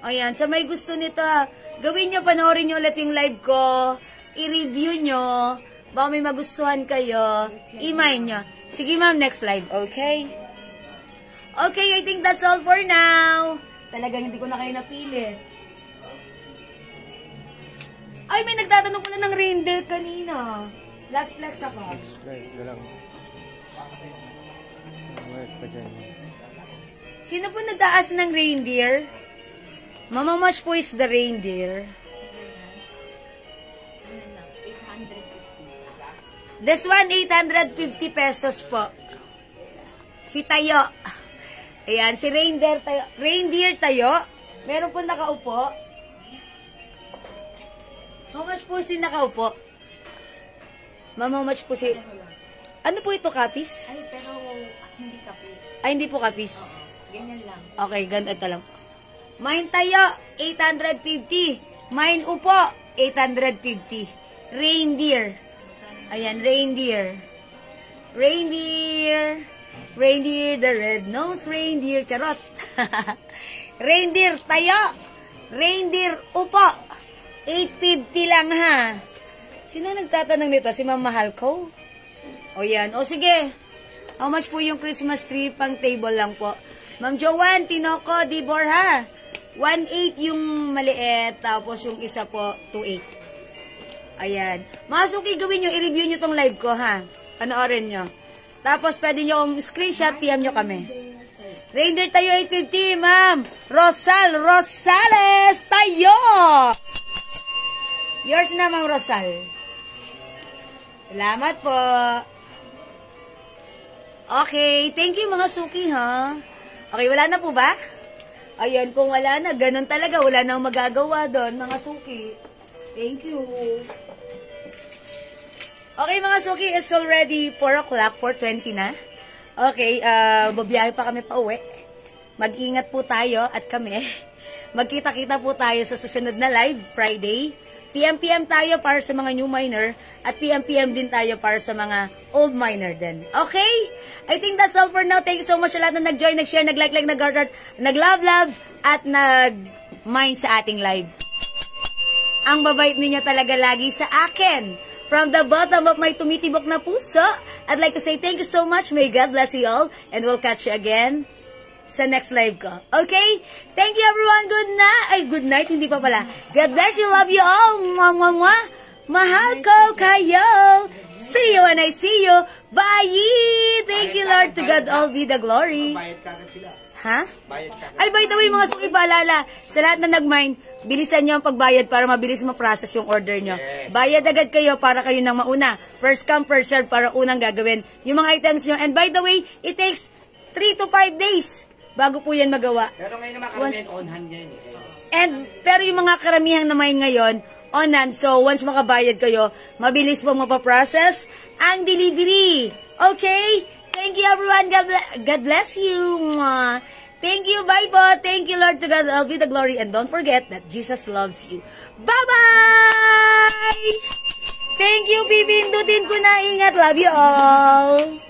Ayan, sa may gusto nito, ha? Gawin nyo, panoorin nyo ulit yung live ko. I-review nyo. Baka may magustuhan kayo. I-mind nyo. Sige, ma'am, next live, okay? Okay, I think that's all for now. Talagang hindi ko na kayo napili. Ay, may nagtatanong pala ng reindeer kanina. Last flex ako. right, na lang. Right pa dyan. Sino po nagtaas ng reindeer? Mama Mash po is the reindeer. This one, 850 pesos po. Si Tayo. Ayan, si reindeer tayo. Reindeer tayo. Meron po nakaupo. How much po si nakaupo? Ma'am, how much po si... Ano po ito, Capiz? Ay, pero hindi kapis. Ay, hindi po Capiz. Ganyan lang. Okay, ganito lang. Mine tayo, 850. Mine upo, 850. Reindeer. Ayan, reindeer. Reindeer. Reindeer, the red-nosed reindeer. Charot. Reindeer, tayo. Reindeer, upo. 850 lang ha. Sino nagtatanong nito? Si Ma'am Mahal ko? O yan. O sige. How much po yung Christmas tree? Pang table lang po. Ma'am Joanne, Tinoco, Dibor ha. 1.8 yung maliit. Tapos yung isa po, 2.8. Ayan. Mga suki, gawin nyo. I-review nyo tong live ko ha. Panoorin nyo. Tapos pwede nyo kong screenshot. PM nyo kami. Reindeer tayo 850, ma'am. Rosales tayo. Yours na, Ma'am Rosal. Salamat po. Okay, thank you mga suki, ha? Okay, wala na po ba? Ayan, kung wala na, ganun talaga. Wala na akong magagawa doon, mga suki. Thank you. Okay, mga suki, it's already 4 o'clock, 4:20 na. Okay, babiyahe pa kami pa uwi. Mag-ingat po tayo at kami. Magkita-kita po tayo sa susunod na live, Friday. PM tayo para sa mga new miner at PM din tayo para sa mga old miner din. Okay? I think that's all for now. Thank you so much sa lahat na nag-join, nag-share, nag-like, nag-heart, nag-love, at nag-mind sa ating live. Ang babait ninyo talaga lagi sa akin. From the bottom of my tumitibok na puso, I'd like to say thank you so much. May God bless you all and we'll catch you again sa next live ko. Okay? Thank you everyone. Good night. Ay, good night. Hindi pa pala. God bless you. Love you all. Mwah, mwah, mwah. Mahal ko kayo. See you when I see you. Bye. Thank you, Lord. To God all be the glory. Bayad kagad sila. Ha? Bayad kagad. Ay, by the way, mga suki, paalala, sa lahat na nag-mind, bilisan nyo ang pagbayad para mabilis ma-process yung order nyo. Yes. Bayad agad kayo para kayo nang mauna. First come, first serve para unang gagawin yung mga items nyo. And by the way, it takes 3 to 5 days bago po yan magawa. Pero ngayon naman karamihan on hand ngayon eh. And, pero yung mga karamihang na mine ngayon, on hand. So, once makabayad kayo, mabilis po mapaprocess ang delivery. Okay? Thank you everyone. God bless you. Mwah. Thank you. Bye po. Thank you, Lord. To God all be the glory. And don't forget that Jesus loves you. Bye-bye! Thank you, pipindutin ko na. Ingat. Love you all.